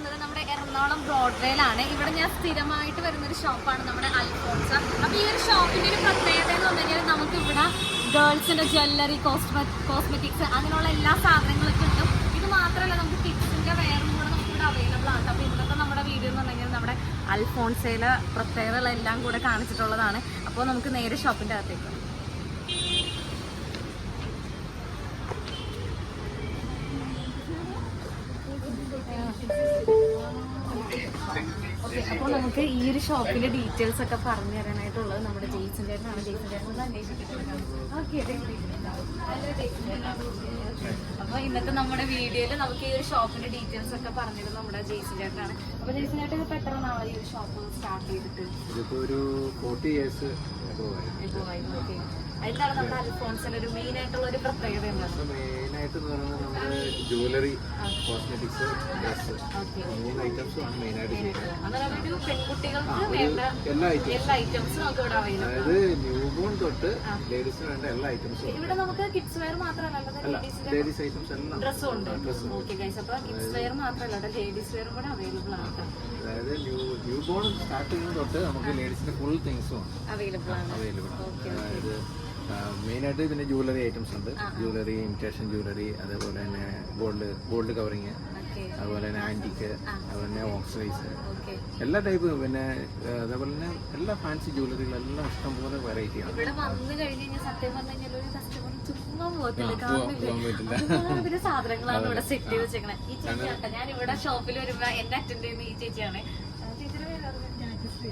നിൽക്കുന്നത് നമ്മുടെ എറണാകുളം ബ്രോഡ്വേയിലാണ്. ഇവിടെ ഞാൻ സ്ഥിരമായിട്ട് വരുന്നൊരു ഷോപ്പാണ് നമ്മുടെ അൽഫോൺസ. അപ്പോൾ ഈ ഒരു ഷോപ്പിൻ്റെ ഒരു പ്രത്യേകത എന്ന് പറഞ്ഞു കഴിഞ്ഞാൽ നമുക്ക് ഇവിടെ ഗേൾസിൻ്റെ ജ്വല്ലറി, കോസ്മെറ്റിക്സ് അങ്ങനെയുള്ള എല്ലാ സാധനങ്ങളും കിട്ടും. ഇത് മാത്രമല്ല നമുക്ക് കിഡ്സിൻ്റെ വെയറും കൂടെ നമുക്ക് ഇവിടെ അവൈലബിൾ ആണ്. അപ്പോൾ ഇന്നത്തെ നമ്മുടെ വീഡിയോ എന്ന് പറഞ്ഞു കഴിഞ്ഞാൽ നമ്മുടെ അൽഫോൺസയിലെ പ്രത്യേകതകളെല്ലാം കൂടെ കാണിച്ചിട്ടുള്ളതാണ്. അപ്പോൾ നമുക്ക് നേരെ ഷോപ്പിൻ്റെ അകത്തേക്ക്. അപ്പോൾ നമുക്ക് ഈ ഒരു ഷോപ്പിന്റെ ഡീറ്റെയിൽസ് ഒക്കെ പറഞ്ഞു തരാനായിട്ടുള്ളത് നമ്മുടെ ജെയ്സൺ ചേട്ടനാണ്. ജെയ്സൺ ചേട്ടൻ അന്വേഷിച്ചിട്ടുണ്ടാവും. അപ്പോൾ ഇന്നത്തെ നമ്മുടെ വീഡിയോയിൽ നമുക്ക് ഈ ഒരു ഷോപ്പിന്റെ ഡീറ്റെയിൽസ് ഒക്കെ പറഞ്ഞിരുന്നത് നമ്മുടെ ജെയ്സൺ ചേട്ടനാണ്. അപ്പോൾ ജെയ്സൺ ചേട്ടൻ ഇപ്പോൾ എത്ര നാളെ ഈ ഒരു ഷോപ്പ് സ്റ്റാർട്ട് ചെയ്തിട്ട്? ഇതിപ്പോ ഒരു 40 years എന്താണ് നമ്മുടെ അൽഫോൺസിൽ ഒരു മെയിൻ ആയിട്ടുള്ള ഒരു പ്രത്യേകത? മെയിനായിട്ട് നമ്മുടെ ജ്വല്ലറി, കോസ്മെറ്റിക്സ്, ഡ്രസ്, 3 ഐറ്റംസും ആണ് മെയിനായിട്ട് ചെയ്യുന്നത്. പെൺകുട്ടികൾക്ക് വേണ്ട എല്ലാ ഐറ്റംസും നമുക്ക് ഇവിടെ അവൈലബിൾ. അതായത് ന്യൂ ബോൺ തൊട്ട് ലേഡീസിന് വേണ്ട എല്ലാ ഐറ്റംസും ഇവിടെ നമുക്ക് കിഡ്സ് വെയർ മാത്രമല്ല, ലേഡീസ് ഐറ്റംസ് എല്ലാം ഡ്രസ്സും ഉണ്ട്. ഓക്കെ ഗൈസ്, അപ്പോൾ കിഡ്സ് വെയർ മാത്രമല്ല ലേഡീസ് വെയറും കൂടെ അവൈലബിൾ ആണ്. അതായത് ന്യൂ ബോൺ സ്റ്റാർട്ട് ചെയ്യുന്ന തൊട്ട് നമുക്ക് ലേഡീസിന്റെ ഫുൾ തിങ്സും അവൈലബിൾ ആണ്. അതായത് മെയിനായിട്ട് ഇതിന്റെ ജ്വല്ലറി ഐറ്റംസ് ഉണ്ട്. ജ്വല്ലറി, ഇമിറ്റേഷൻ ജ്വല്ലറി, അതേപോലെ തന്നെ ഗോൾഡ് കവറിങ്, അതുപോലെ തന്നെ ആന്റിക്ക്, അതുപോലെ തന്നെ ഓക്സൈസ്, എല്ലാ ടൈപ്പ്, പിന്നെ അതേപോലെ തന്നെ എല്ലാ ഫാൻസി ജ്വല്ലറികളെല്ലാം ഇഷ്ടംപോലെ വെറൈറ്റിയാണ്. ഇവിടെ വന്നു കഴിഞ്ഞ് കഴിഞ്ഞാൽ സത്യം പറഞ്ഞു കഴിഞ്ഞാൽ ഒരു കസ്റ്റമർ ചുമ്മാ പോകത്തില്ല. സാധനങ്ങളാണ് ഇവിടെ സെറ്റ് ചെയ്ത് വെച്ചേക്കണേ. ഈ ചേച്ചിയാട്ടെ, ഞാൻ ഇവിടെ ഷോപ്പിൽ വരുമ്പോ എന്നെ അറ്റൻഡ് ചെയ്യുന്ന ഈ ചേച്ചിയാണ്.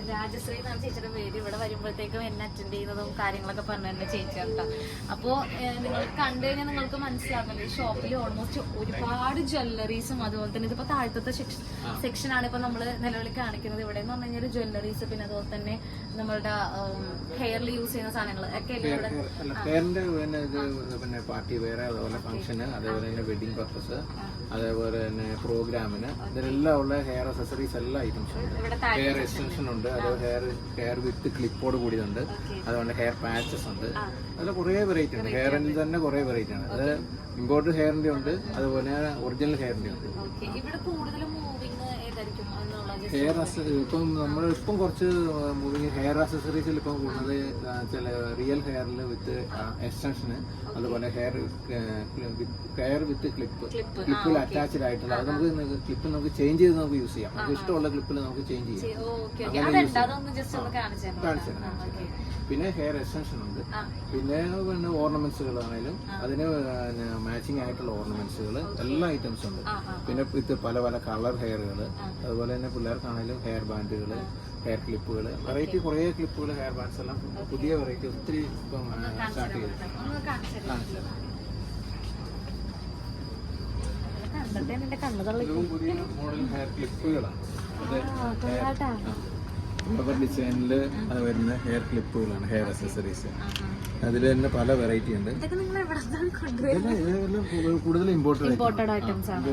രാജശ്രീ എന്നാണ് ചേച്ചിയുടെ പേര്. ഇവിടെ വരുമ്പോഴത്തേക്കും എന്നെ അറ്റൻഡ് ചെയ്യുന്നതും കാര്യങ്ങളൊക്കെ പറഞ്ഞു തന്നെ ചേച്ചിയാണ് കേട്ടോ. അപ്പോൾ നിങ്ങൾ കണ്ടു കഴിഞ്ഞാൽ നിങ്ങൾക്ക് മനസ്സിലാകുന്നത് ഈ ഷോപ്പിൽ ഓൾമോസ്റ്റ് ഒരുപാട് ജ്വല്ലറീസും, അതുപോലെ തന്നെ ഇതിപ്പോൾ താഴത്തെ സെക്ഷനാണ് ഇപ്പോൾ നമ്മൾ നിലവിൽ കാണിക്കുന്നത്. ഇവിടെ എന്ന് പറഞ്ഞു കഴിഞ്ഞാൽ ജ്വല്ലറീസ്, പിന്നെ അതുപോലെ തന്നെ നമ്മളുടെ ഹെയറിൽ യൂസ് ചെയ്യുന്ന സാധനങ്ങൾ ഒക്കെ ഹെയറിന്റെ പിന്നെ പാർട്ടി വെയർ, അതേപോലെ ഫംഗ്ഷന്, അതേപോലെ തന്നെ വെഡിങ് പർപ്പസ്, അതേപോലെ തന്നെ പ്രോഗ്രാമിന്, ഇതിലെല്ലാം ഉള്ള ഹെയർ അക്സസറീസ് എല്ലാ ഐറ്റംസും ഉണ്ട്. ഹെയർ എക്സ്റ്റൻഷൻ ഉണ്ട്, അതേപോലെ ഹെയർ വിത്ത് ക്ലിപ്പോട് കൂടിയതുണ്ട്, അതുപോലെ ഹെയർ പാച്ചസ് ഉണ്ട്. അതിൽ കുറേ വെറൈറ്റി ഉണ്ട്. ഹെയറിൽ തന്നെ കുറേ വെറൈറ്റി ആണ്. അത് ഇമ്പോർട്ടഡ് ഹെയറിന്റെ ഉണ്ട്, അതുപോലെ ഒറിജിനൽ ഹെയറിന്റെ ഉണ്ട്. ഹെയർ ഇപ്പം നമ്മളിപ്പം കുറച്ച് മൂവിങ് ഹെയർ അക്സസറീസിൽ ഇപ്പം കൂടുന്നത് ചില റിയൽ ഹെയറിൽ വിത്ത് എക്സ്റ്റൻഷന്, അതുപോലെ ഹെയർ വിത്ത് ക്ലിപ്പിൽ അറ്റാച്ച്ഡ് ആയിട്ടുള്ള, അത് നമുക്ക് ക്ലിപ്പ് നമുക്ക് ചേഞ്ച് ചെയ്ത് നമുക്ക് യൂസ് ചെയ്യാം. നമുക്ക് ഇഷ്ടമുള്ള ക്ലിപ്പിൽ നമുക്ക് ചേഞ്ച് ചെയ്യാം. കാണിച്ചു തരാം. പിന്നെ ഹെയർ എക്സ്റ്റൻഷൻ ഉണ്ട്. പിന്നെ ഓർണമെന്റ്സുകളാണേലും അതിന് മാച്ചിങ് ആയിട്ടുള്ള ഓർണമെന്റ്സുകൾ എല്ലാ ഐറ്റംസും ഉണ്ട്. പിന്നെ വിത്ത് പല പല കളർ ഹെയറുകൾ, അതുപോലെ തന്നെ പിള്ളേർക്കാണെങ്കിലും ഹെയർ ബാൻഡുകൾ, ഹെയർ ക്ലിപ്പുകൾ, വെറൈറ്റി കുറേ ക്ലിപ്പുകൾ, ഹെയർ ബാൻഡ്സ് എല്ലാം പുതിയ വെറൈറ്റി ഒത്തിരി ഇപ്പം സ്റ്റാർട്ട് ചെയ്തിട്ടുണ്ട്. പുതിയ മോഡൽ ഹെയർ ക്ലിപ്പുകളാണ്. റബ്ബർ ഡിസൈനിൽ അത് വരുന്ന ഹെയർ ക്ലിപ്പുകളാണ്, ഹെയർ അക്സസറീസ്. അതിൽ തന്നെ പല വെറൈറ്റി ഉണ്ട്. കൂടുതൽ ഇമ്പോർട്ടഡ് ഐറ്റംസ് ആണ്.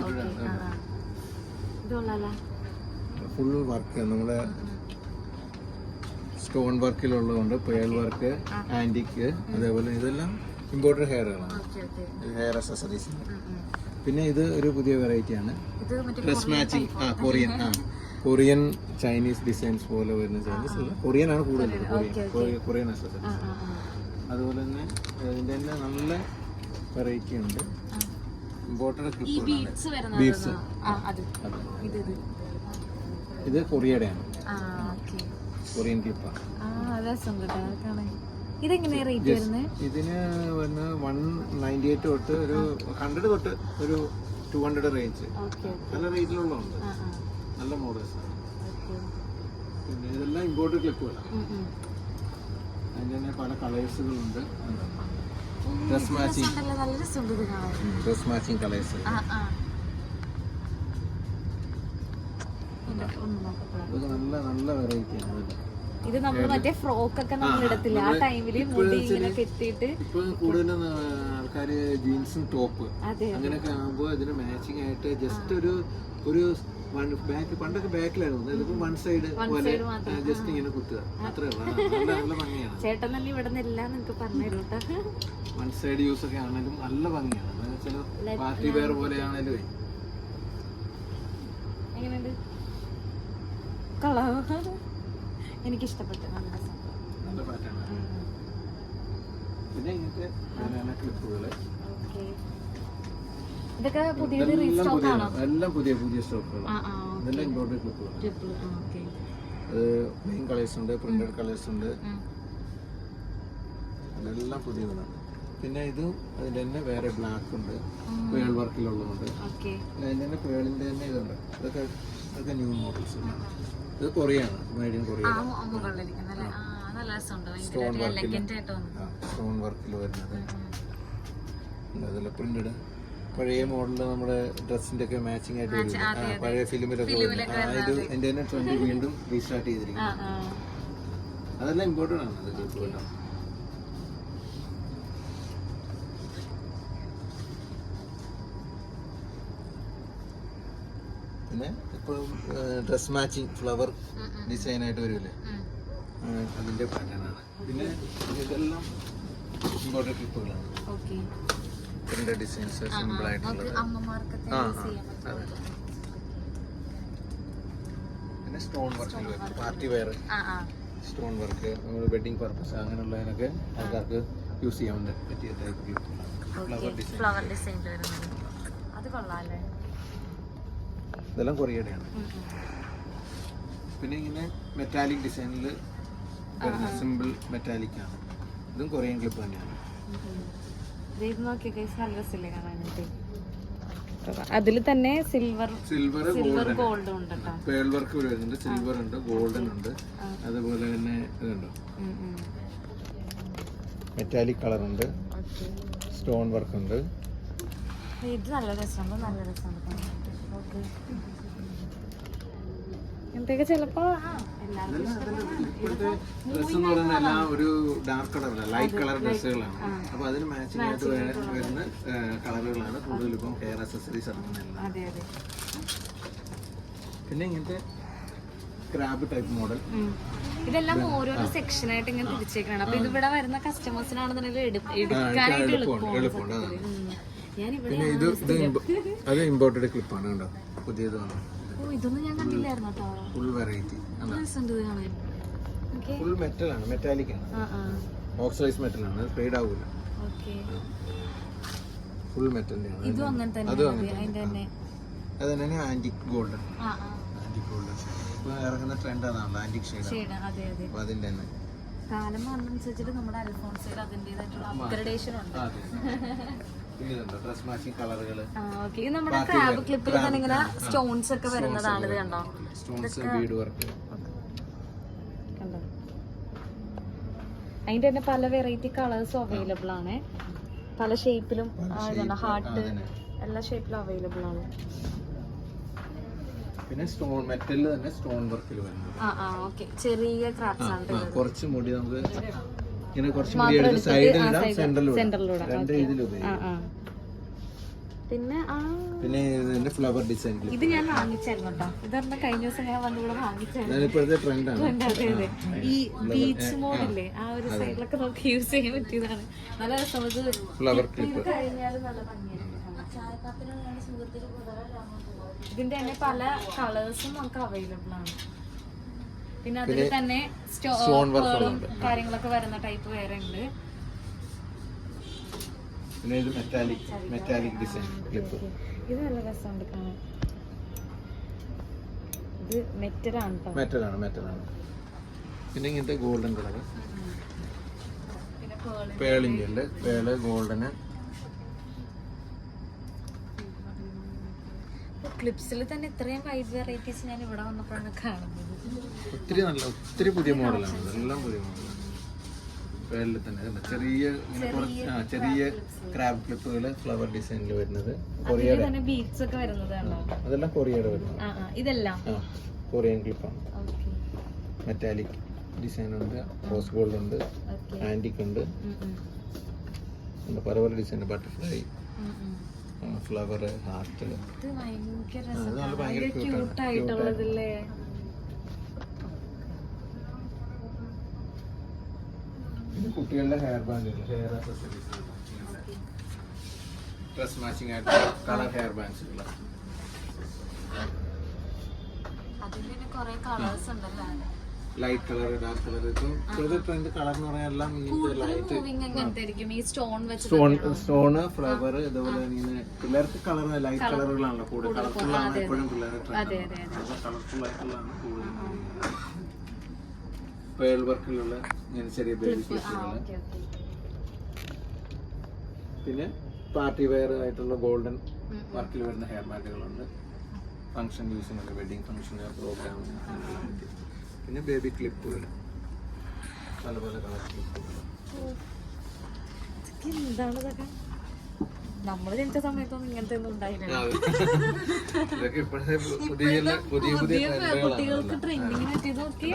ഫുൾ വർക്ക് നമ്മുടെ സ്റ്റോൺ വർക്കിലുള്ളതുകൊണ്ട്, പേൾ വർക്ക്, ആന്റിക്ക്, അതേപോലെ ഇതെല്ലാം ഇമ്പോർട്ടഡ് ഹെയറുകളാണ്, ഹെയർ അക്സസറീസ്. പിന്നെ ഇത് ഒരു പുതിയ വെറൈറ്റിയാണ്, dress matching. Korean Chinese designs പോലെ വരുന്ന ചൈനീസ് അല്ല, കൊറിയൻ ആണ് കൂടുതൽ, കൊറിയൻ അക്സസറീസ്. അതുപോലെ തന്നെ ഇതിൻ്റെ തന്നെ നല്ല വെറൈറ്റി ഉണ്ട്. ഇമ്പോർട്ടഡ് ക്ലിപ്പുകളാണ്, ബീഡ്സ്. ഇത് കൊറിയയുടെയാണ്, കൊറിയൻ ക്ലിപ്പാണ്. ഇതിന് വന്ന് 198 തൊട്ട് ഒരു 100 തൊട്ട് ഒരു 200 റേഞ്ച്, നല്ല റേറ്റിലുള്ളതുണ്ട്, നല്ല മോഡൽസ് ആണ്. പിന്നെ ഇതെല്ലാം ഇമ്പോർട്ടഡ് ക്ലിപ്പുകളാണ്. അതിൻ്റെ തന്നെ പല കളേഴ്സുകളുണ്ട്. Dress matching colours. നല്ല നല്ല വെറൈറ്റിയാണ്. ഇത് നമ്മൾ മറ്റേ ഫ്രോക്ക് ഒക്കെ നമ്മൾ ഇടത്തില്ല ആ ടൈമില് മുടി ഇങ്ങനെ കെട്ടിയിട്ട്. ഇപ്പൊ കൂടുതലും ആൾക്കാര് ജീൻസും ടോപ്പ് അങ്ങനെയൊക്കെ ആകുമ്പോൾ ഇതിന് മാച്ചിങ് ആയിട്ട് ജസ്റ്റ് ഒരു ബാക്ക്, പണ്ടൊക്കെ ബാക്കിലായിരുന്നു, ഇതിപ്പോ വൺ സൈഡ് പോലെ ജസ്റ്റ് ഇങ്ങനെ കുത്തുക, അത്രേ ഉള്ളൂ. നല്ല ഭംഗിയാണ്. ചേട്ടൻ തന്നെ ഇവിടെ നിന്നെല്ലാം നിങ്ങൾക്ക് പറഞ്ഞു തരൂട്ടാ. വൺ സൈഡ് യൂസ് ഒക്കെ ആണെങ്കിലും നല്ല ഭംഗിയാണ്. ചില പാർട്ടി വെയർ പോലെ ആണെങ്കിലും എങ്ങനെയുണ്ട്? എനിക്ക് ഇഷ്ടപ്പെട്ടു. നല്ല രസമുണ്ട്. നല്ല പാറ്റേൺ. പിന്നെ ഇങ്ങനത്തെ ബനാന ക്ലിപ്പുകള്. ഇതൊക്കെ പുതിയത് റീസ്റ്റോക്ക് ആണോ? എല്ലാം പുതിയ സ്റ്റോക്കുകളാണ്. ഇതെല്ലാം ഇമ്പോർട്ടഡ് ക്ലിപ്പുകളാണ്. അത് മെയിൻ കളേഴ്സ് ഉണ്ട്, പ്രിന്റഡ് കളേഴ്സ് ഉണ്ട്, അതെല്ലാം പുതിയതാണ്. പിന്നെ ഇത് അതിന്റെ തന്നെ വേറെ ബ്ലാക്ക് ഉണ്ട്, പേൾ വർക്കിലുള്ളതുണ്ട്. അതിന്റെ തന്നെ പേളിന്റെ തന്നെ ഇതുണ്ട്. ഇതൊക്കെ ന്യൂ മോഡൽസ്. ഇത് കൊറിയാണ്, മെയ്ഡ് ഇൻ കൊറിയ. സ്റ്റോൺ വർക്കിൽ വരുന്നത്. അതല്ല പ്രിന്റഡ് പഴയ മോഡല് നമ്മുടെ ഡ്രസ്സിന്റെ ഒക്കെ മാച്ചിങ് ആയിട്ട് വരും. പഴയ ഫിലിമിലൊക്കെ ഇത് എന്റെ തന്നെ ട്രെൻഡ് വീണ്ടും റീസ്റ്റാർട്ട് ചെയ്തിരിക്കുന്നു. അതെല്ലാം ഇമ്പോർട്ടൻ്റ് ആണ്. അത് ക്ലിപ്പുകളെല്ലാം പിന്നെ ഇപ്പോഴും ഡ്രസ് മാച്ചിങ് ഫ്ലവർ ഡിസൈൻ ആയിട്ട് വരുമല്ലേ, അതിന്റെ പാറ്റേൺ ആണ്. പിന്നെ ഇതെല്ലാം ഇമ്പോർട്ടൻ്റ് ക്ലിപ്പുകളാണ്. പ്രിന്റഡ് ഡിസൈൻസ് സിമ്പിൾ ആയിട്ടുള്ളത്. പിന്നെ stone work, party wear stone work, wedding purpose അങ്ങനെയുള്ളതിനൊക്കെ ആൾക്കാർക്ക് യൂസ് ചെയ്യാൻ പറ്റിയ ടൈപ്പ് ഫ്ലവർ ഡിസൈൻ. അത് കൊള്ളാല്ലേ. ഇതെല്ലാം കൊറിയയുടെയാണ്. പിന്നെ ഇങ്ങനെ മെറ്റാലിക് ഡിസൈനിൽ വരുന്ന സിമ്പിൾ മെറ്റാലിക് ആണ്. ഇതും കൊറിയൻ ക്ലിപ്പ് തന്നെയാണ്. അതിൽ തന്നെ സിൽവർ ഗോൾഡ് ഉണ്ട്. പേൾ വർക്ക് വരുന്നുണ്ട്, സിൽവർ ഉണ്ട്, ഗോൾഡൻ ഉണ്ട്, അതുപോലെ തന്നെ ഇതുണ്ട് മെറ്റാലിക് കളർ ഉണ്ട്, സ്റ്റോൺ വർക്ക് ഉണ്ട്. ഇത് നല്ല രസമുണ്ട്, നല്ല രസമുണ്ട്. എന്തൊക്കെ ചിലപ്പോ ഇപ്പോഴത്തെ ഡ്രസ് എന്ന് പറയുന്നത് എല്ലാം ഒരു ഡാർക്ക് കളറല്ല, ലൈറ്റ് കളർ ഡ്രസ്സുകളാണ്. അപ്പൊ അതിന് മാച്ചിങ് ആയിട്ട് വരുന്ന കളറുകളാണ് കൂടുതൽ ഇപ്പം ഹെയർ അക്സസറീസ് ഇറങ്ങുന്നതെല്ലാം. പിന്നെ ഇങ്ങനത്തെ ക്രാബ് ടൈപ്പ് മോഡൽ. ഇതെല്ലാം ഓരോരോ സെക്ഷൻ ആയിട്ട് ഇങ്ങനെ തിരിച്ചേക്കാണ്. അപ്പൊ ഇതിവിടെ വരുന്ന കസ്റ്റമേഴ്സിനാണെന്നുണ്ടെങ്കിൽ എടുക്കാനായിട്ട് എളുപ്പമുണ്ട്. പിന്നെ ഇത് അത് ഇമ്പോർട്ടഡ് ക്ലിപ്പാണ് കേട്ടോ, പുതിയതാണ്. ഇതൊന്നും ഞാൻ കണ്ടില്ലായിരുന്നു കേട്ടോ. ഫുൾ വെറൈറ്റി, ഫുൾ മെറ്റൽ ആണ്, മെറ്റാലിക് ആണ്, ഓക്സിഡൈസ് മെറ്റൽ ആണ്, ഫെയ്ഡ് ആവില്ല. ഫുൾ മെറ്റലിന്റെ ആണ്. അതും അങ്ങനെ തന്നെ. അത് തന്നെ ആന്റിക് ഗോൾഡൻ. ആന്റിക് ഗോൾഡൻ ഇപ്പൊ ഇറങ്ങുന്ന ട്രെൻഡ് അതാണല്ലോ, ആന്റിക് ഷെയ്ഡ്. അപ്പൊ അതിന്റെ തന്നെ കാലം മാറുന്നതനുസരിച്ചിട്ട് നമ്മുടെ അൽഫോൺസിൽ അതിന്റേതായിട്ടുള്ള അപ്ഗ്രഡേഷൻ ഉണ്ട്. ഡ്രസ് മാച്ചിങ് കളറുകൾ. ഇത് നമ്മുടെ ക്രാബ് ക്ലിപ്പിൽ തന്നെ ഇങ്ങനെ സ്റ്റോൺസ് ഒക്കെ വരുന്നതാണ്. ഇത് കണ്ടോ, സ്റ്റോൺസ്, ബീഡ് വർക്ക് കണ്ടോ. അതിന്റെ തന്നെ പല വെറൈറ്റി കളേഴ്സും അവൈലബിൾ ആണ്, പല ഷേപ്പിലും. ഹാർട്ട് എല്ലാ ഷേപ്പിലും അവൈലബിൾ ആണ്. പിന്നെ സ്റ്റോൺ മെറ്റലിൽ തന്നെ സ്റ്റോൺ വർക്കിൽ വരുന്നത്. ചെറിയ ക്രാഫ്റ്റ്സ് ആണ്. കുറച്ച് മുടി നമുക്ക് ഇങ്ങനെ കുറച്ച് മുടി എടുത്ത് സൈഡിലിടാം, സെന്ററിലൂടെ രണ്ട് രീതിയിൽ ഉപയോഗിക്കാം. പിന്നെ ഇതിന്റെ ഫ്ലവർ ഡിസൈൻ ഇത് ഞാൻ വാങ്ങിച്ചായിരുന്നു കേട്ടോ. ഇതൊരെണ്ണം കഴിഞ്ഞ ദിവസം ഞാൻ വന്ന് ഇവിടെ വാങ്ങിച്ചായിരുന്നു. ഇപ്പോഴത്തെ ട്രെൻഡാണ്. ഈ ബീച്ച് മോഡല്ലേ, ആ ഒരു സൈഡിലൊക്കെ നമുക്ക് യൂസ് ചെയ്യാൻ പറ്റിയതാണ്. നല്ല രസം. ഫ്ലവർ ക്ലിപ്പ് കഴിഞ്ഞാലും നല്ല ഭംഗിയാണ്. ഇതിന്റെ തന്നെ പല കളേഴ്സും നമുക്ക് അവൈലബിൾ ആണ്. പിന്നെ അതിൽ തന്നെ സ്റ്റോൺ കാര്യങ്ങളൊക്കെ വരുന്ന ടൈപ്പ് വേറെ ഉണ്ട്. പിന്നെ ഇത് മെറ്റാലിക് ഡിസൈൻ ക്ലിപ്പ്. ഇത് നല്ല രസമുണ്ട് കാണാൻ. ഇത് മെറ്റലാണ്. പിന്നെ ഇങ്ങനത്തെ ഗോൾഡൻ കളർ, പേളിന്റെ ഉണ്ട്, പേള് ഗോൾഡന്. ക്ലിപ്സിൽ തന്നെ ഇത്രയും വൈഡ് വെറൈറ്റീസ് ഞാൻ ഇവിടെ വന്നപ്പോഴാണ് കാണുന്നത്. ഒത്തിരി പുതിയ മോഡലാണ്, എല്ലാം പുതിയ മോഡലാണ്. പേളിൽ തന്നെ ചെറിയ ക്രാബ് ക്ലിപ്പുകൾ ഫ്ലവർ ഡിസൈനിൽ വരുന്നത്. കൊറിയയുടെ ബീഡ്സ് ഒക്കെ വരുന്നതാണോ? അതെല്ലാം കൊറിയയുടെ വരുന്നത്. ഇതെല്ലാം കൊറിയൻ ക്ലിപ്പാണ്. മെറ്റാലിക് ഡിസൈൻ ഉണ്ട്, റോസ് ഗോൾഡ് ഉണ്ട്, ആന്റിക് ഉണ്ട്, പല പല ഡിസൈൻ, ബട്ടർഫ്ലൈ, ഫ്ലവർ, ഹാർട്ട്. ഭയങ്കര ക്യൂട്ടായിട്ടുള്ളതല്ലേ. കുട്ടികളുടെ ഹെയർ ബാൻഡുകൾ, ഹെയർ അക്സസറീസ്, ഡ്രസ് മാച്ചിങ് ആയിട്ട് കളർ ഹെയർ ബാൻഡ്സുകൾ. അതിന്റെ കുറെ കളേഴ്സ് ഉണ്ടല്ലേ. Light colour, dark colour. ഇപ്പം ഇപ്പോഴത്തെ ട്രെൻഡ് കളർ എന്ന് പറയാൻ എല്ലാം ഇങ്ങനത്തെ ലൈറ്റ് ഈ സ്റ്റോൺ വെച്ച് സ്റ്റോണ്, ഫ്ലവർ, ഇതുപോലെ ഇങ്ങനെ പിള്ളേർക്ക് കളർ ലൈറ്റ് കളറുകളാണല്ലോ കൂടുതൽ. കളർഫുൾ ആണ് എപ്പോഴും പിള്ളേരുടെ ട്രെൻഡ്. കളർഫുൾ ആയിട്ടുള്ളതാണ് കൂടുതൽ. പേൾ വർക്കിലുള്ള ഇങ്ങനെ ചെറിയ ബേബി പീസുകൾ. പിന്നെ പാർട്ടി വെയർ ആയിട്ടുള്ള ഗോൾഡൻ വർക്കിൽ വരുന്ന ഹെയർ ബാൻഡുകളുണ്ട്. ഫംഗ്ഷൻ യൂസിനുള്ള വെഡിങ് ഫംഗ്ഷന്, പ്രോഗ്രാമിന്. പിന്നെ ബേബി ക്ലിപ്പുകൾ, പല പല കളർ ക്ലിപ്പുകൾ. എന്താണ് ഇതൊക്കെ? നമ്മള് ജനിച്ച സമയത്തൊന്നും ഇങ്ങനത്തെ ഒന്നും ഉണ്ടായില്ല. ഇതൊക്കെ ഇപ്പോഴത്തെ പുതിയ കുട്ടികൾക്ക് ട്രെൻഡിങ്ങിന് പറ്റിയതൊക്കെ.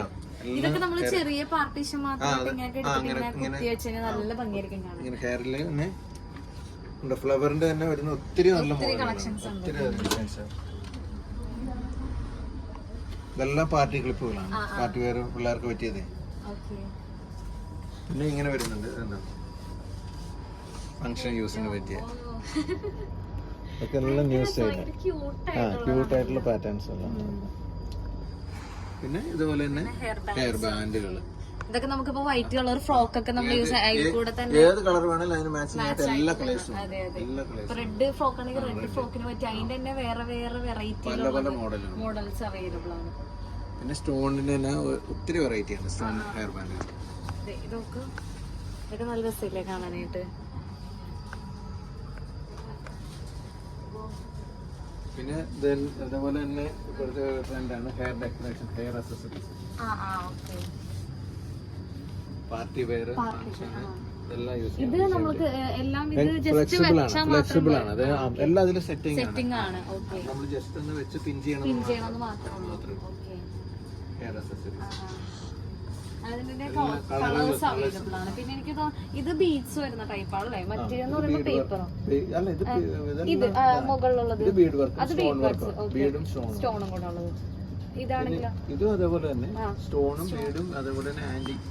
ഇതൊക്കെ നമ്മള് ചെറിയ പാർട്ടീഷൻ മാത്രമായിട്ട് ഇങ്ങനെ കുത്തി വെച്ചാൽ നല്ല ഭംഗിയായിരിക്കും കാണാൻ. ഇങ്ങനെ ഹെയറിൽ തന്നെ ഫ്ലവറിന്റെ തന്നെ വരുന്ന ഒത്തിരി നല്ല കളക്ഷൻസ് ഉണ്ട്. ഇതെല്ലാം പാർട്ടി ക്ലിപ്പുകളാണ്, പാർട്ടി വെയർ പിള്ളേർക്ക് പറ്റിയത്. പിന്നെ ഇങ്ങനെ വരുന്നുണ്ട് ഫംഗ്ഷൻ യൂസിന് പറ്റിയ ഒക്കെ എല്ലാം ന്യൂ സ്റ്റൈല്. ക്യൂട്ട് ആയിട്ടുള്ള പാറ്റേൺസ് എല്ലാം. പിന്നെ ഇതുപോലെ തന്നെ ഹെയർ ബാൻഡുകൾ. ഇതൊക്കെ നമുക്കിപ്പോ വൈറ്റ് കളർ ഫ്രോക്ക് ഒക്കെ നമ്മൾ യൂസ് കൂടെ തന്നെ ഏത് കളർ വേണമെങ്കിലും അതിന് മാച്ചിങ് ആയിട്ട് എല്ലാ കളേഴ്സും. റെഡ് ഫ്രോക്ക് ആണെങ്കിൽ റെഡ് ഫ്രോക്കിന് പറ്റി അതിന്റെ തന്നെ വേറെ വേറെ വെറൈറ്റി മോഡൽസ് അവൈലബിൾ ആണ്. പിന്നെ സ്റ്റോണിന്റെ തന്നെ ഒത്തിരി വെറൈറ്റി ആണ് സ്റ്റോൺ ഹെയർ ബാൻഡുകൾ. ഇതൊക്കെ നല്ല രസമില്ലേ കാണാനായിട്ട്. പിന്നെ അതേപോലെ തന്നെ ഇപ്പോഴത്തെ ട്രെൻഡാണ് hair decoration, hair accessories, party wear, എല്ലാം യൂസ് ചെയ്യാം. ഇത് നമുക്ക് എല്ലാം ഇത് ജസ്റ്റ് ഫ്ലെക്സിബിൾ ആണ്. അത് എല്ലാം അതിൽ സെറ്റിംഗ് ആണ്. നമ്മൾ ജസ്റ്റ് ഒന്ന് വെച്ച് പിൻ ചെയ്യണം മാത്രമേ. ഹെയർ അക്സസറീസ് അതിന്റെ കളേഴ്സ് അവൈലബിൾ ആണ്. പിന്നെ എനിക്ക് ഇത് ബീഡ്സ് വരുന്ന ടൈപ്പാണല്ലേ? മറ്റേന്ന് പറയുമ്പോ പേപ്പറോ? ഇത് മുകളിലുള്ളത് അത് ബീഡ് വർക്ക്സ് സ്റ്റോണും കൂടെ ഉള്ളത്. ഇതാണെങ്കിലോ ഇതും അതേപോലെ തന്നെ സ്റ്റോണും ബീഡും അതേപോലെ തന്നെ ആന്റിക്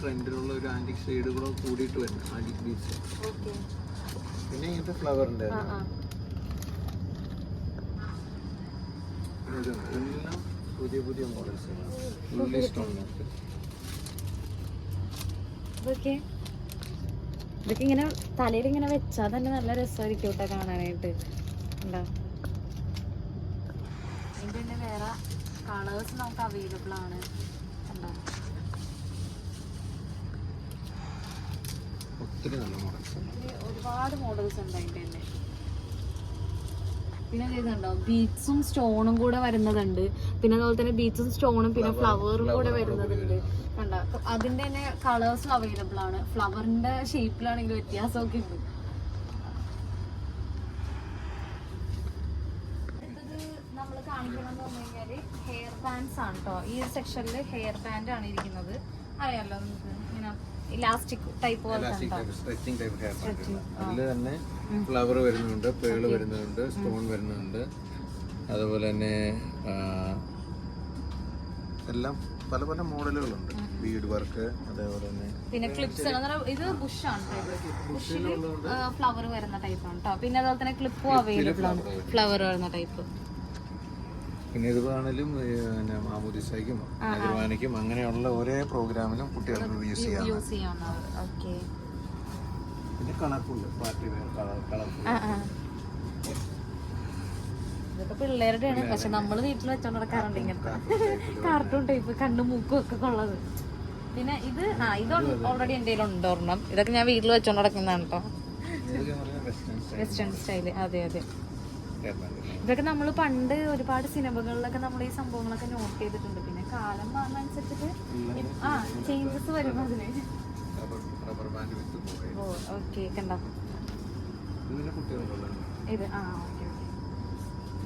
ട്രെൻഡിലുള്ള ഒരു ആന്റിക് ഷെയ്ഡുകളോ കൂടിയിട്ട് വരുന്ന ആന്റിക് ബീഡ്സ്. പിന്നെ ഇങ്ങനത്തെ ഫ്ലവറിന്റെ എല്ലാം പുതിയ പുതിയ മോഡൽസ്. ഇതൊക്കെ ഇങ്ങനെ തലയിൽ ഇങ്ങനെ വെച്ചാൽ തന്നെ നല്ല രസമായിരിക്കും കേട്ടോ കാണാനായിട്ട്. ഉണ്ടോ? ഇതിന്റെ തന്നെ വേറെ കളേഴ്സ് നമുക്ക് അവൈലബിൾ ആണ്. ഉണ്ടോ? ഒത്തിരി നല്ല മോഡൽസ്, ഒരുപാട് മോഡൽസ് ഉണ്ട് അതിന്റെ തന്നെ. പിന്നെ ഇതുണ്ടോ ബീഡ്സും സ്റ്റോണും കൂടെ വരുന്നതുണ്ട്. പിന്നെ അതുപോലെ തന്നെ ബീഡ്സും സ്റ്റോണും പിന്നെ ഫ്ലവറും കൂടെ വരുന്നതുണ്ട്. കണ്ടോ? അതിന്റെ തന്നെ കളേഴ്സും അവൈലബിൾ ആണ്. ഫ്ലവറിന്റെ ഷേപ്പിലാണെങ്കിൽ വ്യത്യാസമൊക്കെ ഉണ്ട്. നമ്മൾ കാണിക്കണമെന്ന് പറഞ്ഞു കഴിഞ്ഞാല് ഹെയർ ബാൻഡ്സ് ആണ് കേട്ടോ. ഈ ഒരു സെക്ഷനിൽ ഹെയർ ബാൻഡ് ആണ് ഇരിക്കുന്നത്. അറിയാലോ നമുക്ക് ഇങ്ങനെ elastic type stretching type hair band. അതിൽ തന്നെ ഫ്ലവർ വരുന്നുണ്ട്, പേള് വരുന്നുണ്ട്, സ്റ്റോൺ വരുന്നുണ്ട്. അതുപോലെ തന്നെ എല്ലാം പല പല മോഡലുകളുണ്ട്. ബീഡ് വർക്ക്, അതേപോലെ തന്നെ പിന്നെ ക്ലിപ്സ്. ഇത് ബുഷാണ്, ബുഷില് ഫ്ലവർ വരുന്ന ടൈപ്പാണ് കേട്ടോ. പിന്നെ അതുപോലെ തന്നെ ക്ലിപ്പും അവൈലബിൾ ആണ്, ഫ്ലവർ വരുന്ന ടൈപ്പ്. പിന്നെ ഇതുവാണെങ്കിലും മാമോദിസയ്ക്കും കുർബാനയ്ക്കും അങ്ങനെയുള്ള ഓരോ പ്രോഗ്രാമിലും കുട്ടികൾക്ക് യൂസ് ചെയ്യാം. പിന്നെ കളർഫുൾ പാർട്ടി വെയർ, കളർഫുൾ ഇതൊക്കെ പിള്ളേരുടെയാണ്. പക്ഷെ നമ്മള് വീട്ടിൽ വെച്ചോണ്ട് നടക്കാറുണ്ട് ഇങ്ങനത്തെ കാർട്ടൂൺ ടൈപ്പ് കണ്ണും മൂക്കും ഒക്കെ ഉള്ളത്. പിന്നെ ഇത് ഇത് ഓൾറെഡി എന്റെ കയ്യിലുണ്ട് ഒരെണ്ണം. ഇതൊക്കെ ഞാൻ വീട്ടിൽ വെച്ചോണ്ട് നടക്കുന്നതാണ് കേട്ടോ. Western style. അതെ അതെ. ഇതൊക്കെ നമ്മൾ പണ്ട് ഒരുപാട് സിനിമകളിലൊക്കെ നമ്മൾ ഈ സംഭവങ്ങളൊക്കെ നോട്ട് ചെയ്തിട്ടുണ്ട്. പിന്നെ കാലം മാറുന്നതനുസരിച്ചിട്ട് ചേഞ്ചസ് വരും അതിന്. ഓ ഓക്കെ. കണ്ടോ ഇത്?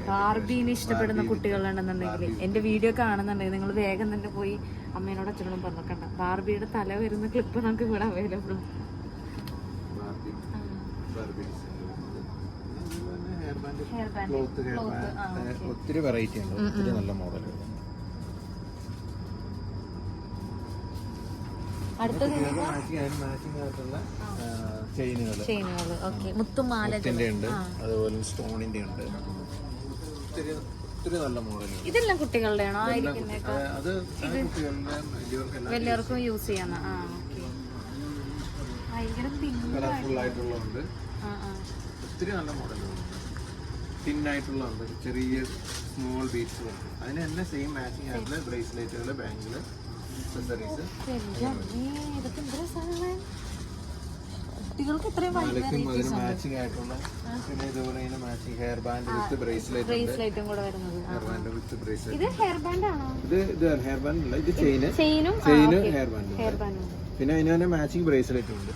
ബാർബീനെ ഇഷ്ടപ്പെടുന്ന കുട്ടികളുണ്ടെന്നുണ്ടെങ്കിൽ എന്റെ വീഡിയോ കാണുന്നുണ്ടെങ്കിൽ നിങ്ങൾ വേഗം തന്നെ പോയി അമ്മേനോട് അച്ഛനോടും പറഞ്ഞു. കണ്ട ബാർബിയുടെ തല വരുന്ന ക്ലിപ്പ് നമുക്ക് ഇവിടെ അവൈലബിൾ. ഒത്തിരി വെറൈറ്റി ഉണ്ട്, ഒത്തിരി നല്ല മോഡലുകൾ. ചെയിനുകൾ മുത്തുമാലന്റെ ഉണ്ട്, അതുപോലെ സ്റ്റോണിന്റെ ഉണ്ട്. ഒത്തിരി ഒത്തിരി നല്ല മോഡലുകൾ. ഇതെല്ലാം കുട്ടികളുടെയാണോ ആയിരിക്കുന്നത്? അത് കുട്ടികളുടെ വലിയവർക്കെല്ലാം വലിയവർക്കും യൂസ് ചെയ്യാന്ന. ആ ഓക്കെ. ഭയങ്കര കളർഫുൾ ആയിട്ടുള്ളതുണ്ട്. ഒത്തിരി നല്ല മോഡലുകളുണ്ട്. തിന്നായിട്ടുള്ളതുണ്ട്. ചെറിയ സ്മോൾ ബീഡ്സുകളുണ്ട്. അതിന് തന്നെ സെയിം മാച്ചിങ് ആയിട്ടുള്ള ബ്രേസ്ലെറ്റുകൾ, ബാങ്കിള്, അക്സസറീസ്. കുട്ടികൾക്ക് ഇത്രയും അതിന് മാച്ചിങ് ആയിട്ടുള്ള പിന്നെ ഇതുപോലെ മാച്ചിങ് ഹെയർ ബാൻഡ് വിത്ത് ബ്രേസ്ലെറ്റും കൂടെ വരുന്നത്. ഹെയർ ബാൻഡ് വിത്ത് ബ്രേസ്ലെറ്റ്. ഇത് ഹെയർ ബാൻഡ് ആണോ? ഇത് ഹെയർ ബാൻഡ് അല്ല, ഇത് ചെയിനും ഹെയർ ബാൻഡും. പിന്നെ അതിന് തന്നെ മാച്ചിങ് ബ്രേസ്ലെറ്റും ഉണ്ട്.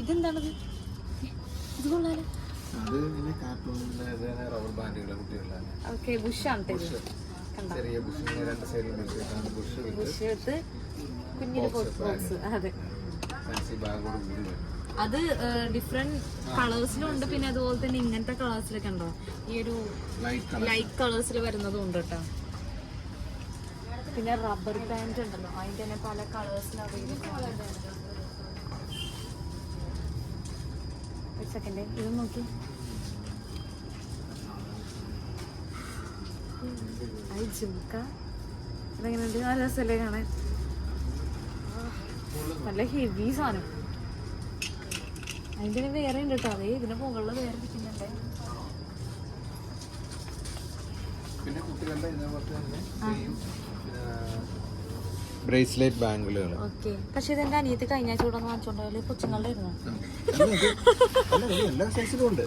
ഇതെന്താണത്? ഇത് കൊള്ളാലോ. അത് പിന്നെ കാർട്ടൂണിന്റെ റബ്ബർ ബാൻഡുകളെ കുട്ടികളാണ്. ഓക്കെ, ബുഷാണ് ചെറിയ ബുഷിന് രണ്ട് സൈഡിലും ബുഷ് വിത്ത് കുഞ്ഞിന്റെ ബോക്സ്. അതെ, ഫാൻസി ബാഗോട് കൂടി വരും. അത് ഡിഫറെന്റ് കളേഴ്സിലും ഉണ്ട്. പിന്നെ അതുപോലെ തന്നെ ഇങ്ങനത്തെ കളേഴ്സിലൊക്കെ ഉണ്ടോ? ഈ ഒരു ലൈറ്റ് കളേഴ്സിൽ വരുന്നതും ഉണ്ട് കേട്ടോ. പിന്നെ റബ്ബർ ബാൻഡ് ഉണ്ടല്ലോ, അതിന്റെ തന്നെ പല കളേഴ്സിലും അവൈലബിൾ. ഒരു സെക്കൻഡ്, ഇത് നോക്കി. ജിംക്ക ഇതെങ്ങനെയുണ്ട്? നല്ല രസമല്ലേ കാണാൻ? നല്ല ഹെവി സാധനം. അതിന് വേറെ ഉണ്ട് കേട്ടോ. അതേ ഇതിന്റെ മുകളിൽ വേറെ ഇരിക്കുന്നുണ്ട്. പിന്നെ കുട്ടികളുടെ ഇതേപോലത്തെ തന്നെ ബ്രേസ്ലെറ്റ് ബാംഗിളുകൾ. ഓക്കെ, പക്ഷെ ഇതെന്റെ അനിയത്തി കഴിഞ്ഞ ആഴ്ച കൂടെ വാങ്ങിച്ചോണ്ടോ? കൊച്ചുങ്ങളുടെ ഇരുന്നു. എല്ലാ സൈസിലും ഉണ്ട്.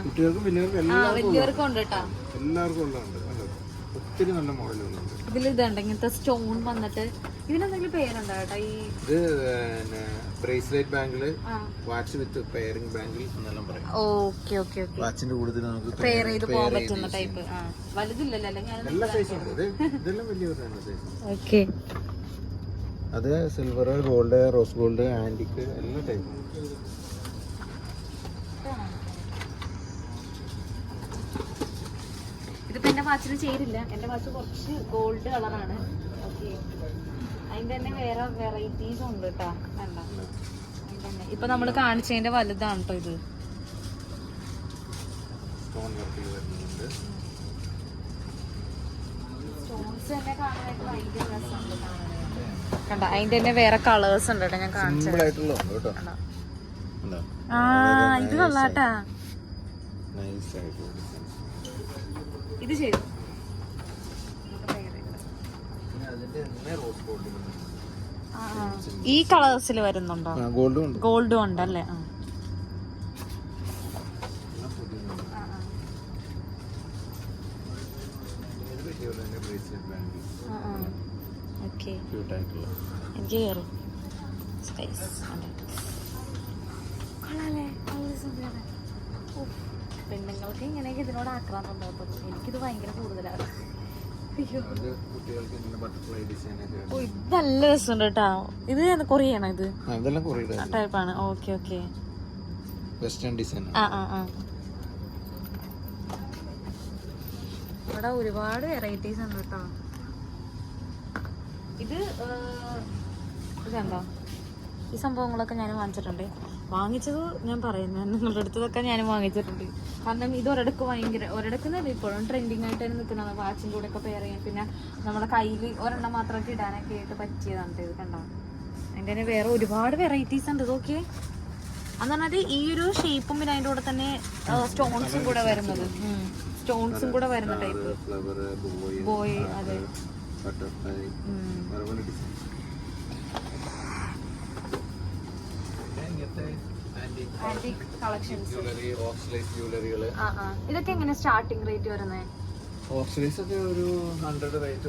കുട്ടികൾക്കും വലിയവർക്കും ഉണ്ട് കേട്ടോ. എല്ലാവർക്കും ഉള്ളതുണ്ട്. ഒത്തിരി നല്ല മോഡലുകളുണ്ട്. ഇതിൽ ഇതുണ്ട് ഇങ്ങനത്തെ സ്റ്റോൺ വന്നിട്ട്. ഇതിനെന്തെങ്കിലും പേരുണ്ടോ കേട്ടോ? ഇത് bracelet bangle, watch with pairing bangle എന്നെല്ലാം പറയും. Okay okay okay. വാച്ചിന്റെ കൂടുതൽ നമുക്ക് പെയർ ചെയ്ത് പോകാൻ പറ്റുന്ന ടൈപ്പ്. വലുതില്ലല്ലോ അല്ലെങ്കിൽ? എല്ലാ സൈസും ഉണ്ട്. ഇതെല്ലാം വലിയ സൈസ്. ഓക്കെ, അത് silver, gold, rose gold, antique എല്ലാ ടൈപ്പും. ഇതിപ്പോ എന്റെ വാച്ചിന് ചേരില്ല. എന്റെ വാച്ച് കുറച്ച് ഗോൾഡ് കളറാണ്. ഓക്കെ, അതിന്റെ തന്നെ വേറെ വെറൈറ്റീസ് ഉണ്ട് കേട്ടോ. വേണ്ട, അതിന്റെ ഇപ്പൊ നമ്മള് കാണിച്ചതിന്റെ വലുതാണ് കേട്ടോ ഇത്. സ്റ്റോൺസ് തന്നെ കാണാനായിട്ട് ഭയങ്കര രസമുണ്ട് കാണാനായിട്ട്. കണ്ട, അതിന്റെ തന്നെ വേറെ കളേഴ്സ് ഉണ്ട് കേട്ടോ. ഞാൻ കാണിച്ചത്. ഇത് കൊള്ളാട്ടാ. ഇത് ശരി. ഈ കളേഴ്സിൽ വരുന്നുണ്ടോ? ഗോൾഡും ഉണ്ടല്ലേ? എനിക്ക് കയറും. പെണ്ണുങ്ങൾക്ക് ഇങ്ങനെയൊക്കെ ഇതിനോട് ആക്രാന്തം. എനിക്കിത് ഭയങ്കര കൂടുതലാണ്. അയ്യോ, ഇത് നല്ല രസമുണ്ട് കേട്ടോ. ഇത് കൊറിയാണോ? ഇത് ടൈപ്പാണ്. Okay okay. ഇവിടെ ഒരുപാട് വെറൈറ്റീസ് ഉണ്ട് കേട്ടോ. ഇതുണ്ടോ? ഈ സംഭവങ്ങളൊക്കെ ഞാൻ വാങ്ങിച്ചിട്ടുണ്ട്. വാങ്ങിച്ചത് ഞാൻ പറയുന്നത് നിങ്ങളുടെ അടുത്തതൊക്കെ ഞാൻ വാങ്ങിച്ചിട്ടുണ്ട്. കാരണം ഇത് ഒരിടക്കുന്ന ഇപ്പോഴും ട്രെൻഡിങ് ആയിട്ട് തന്നെ നിൽക്കുന്നത്. വാച്ചിൻ്റെ കൂടെ ഒക്കെ പെയർ ചെയ്യാൻ, പിന്നെ നമ്മുടെ കയ്യിൽ ഒരെണ്ണം മാത്രമൊക്കെ ഇടാനൊക്കെ ആയിട്ട് പറ്റിയതാണ് ഇത്. കണ്ടോ, അതിൻ്റെ തന്നെ വേറെ ഒരുപാട് വെറൈറ്റീസ് ഉണ്ട്. ഇതൊക്കെ എന്ന് പറഞ്ഞാൽ ഈ ഒരു ഷേപ്പും പിന്നെ അതിൻ്റെ കൂടെ തന്നെ സ്റ്റോൺസും കൂടെ വരുന്നത്. സ്റ്റോൺസും കൂടെ വരുന്ന ടൈപ്പ് ബോയ്. അതെ, ഇതൊക്കെ എങ്ങനെ സ്റ്റാർട്ടിംഗ് റേറ്റ് വരുന്നത്? ഓക്സിഡൈസ് ഒക്കെ ഒരു 100 റേറ്റ്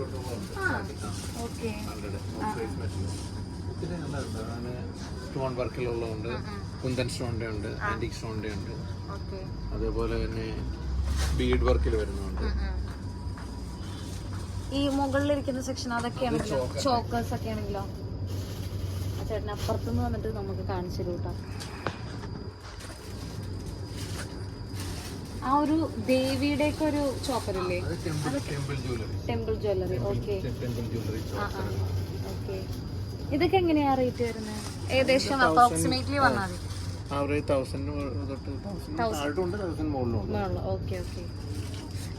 സ്റ്റോൺ വർക്കിലുള്ളതുണ്ട്, കുന്തൻ സ്റ്റോണിന്റെ ഉണ്ട്, ആന്റിക് സ്റ്റോണിന്റെ ഉണ്ട്. അതേപോലെ തന്നെ ബീഡ് വർക്കിൽ വരുന്നുണ്ട്. ഈ മുകളിലിരിക്കുന്ന സെക്ഷൻ അതൊക്കെയാണെങ്കിലോ? ചോക്കേഴ്സ് ഒക്കെ ആണെങ്കിലോ? ചേട്ടൻ അപ്പുറത്തുനിന്ന് വന്നിട്ട് നമുക്ക് കാണിച്ചു തരൂ കേട്ടോ. ആ ഒരു ദേവിയുടെ ഒക്കെ ഒരു ചോപ്പറില്ലേ? Temple jewellery. Okay okay. ഇതൊക്കെ എങ്ങനെയാ റേറ്റ് വരുന്നത്? ഏകദേശം അപ്രോക്സിമേറ്റ്ലി പറഞ്ഞാൽ മതി. ആവറേജ് 1000 തൊട്ട് 1000 താഴോട്ടുണ്ട്, 1000 മുകളിലുണ്ട്. Okay okay.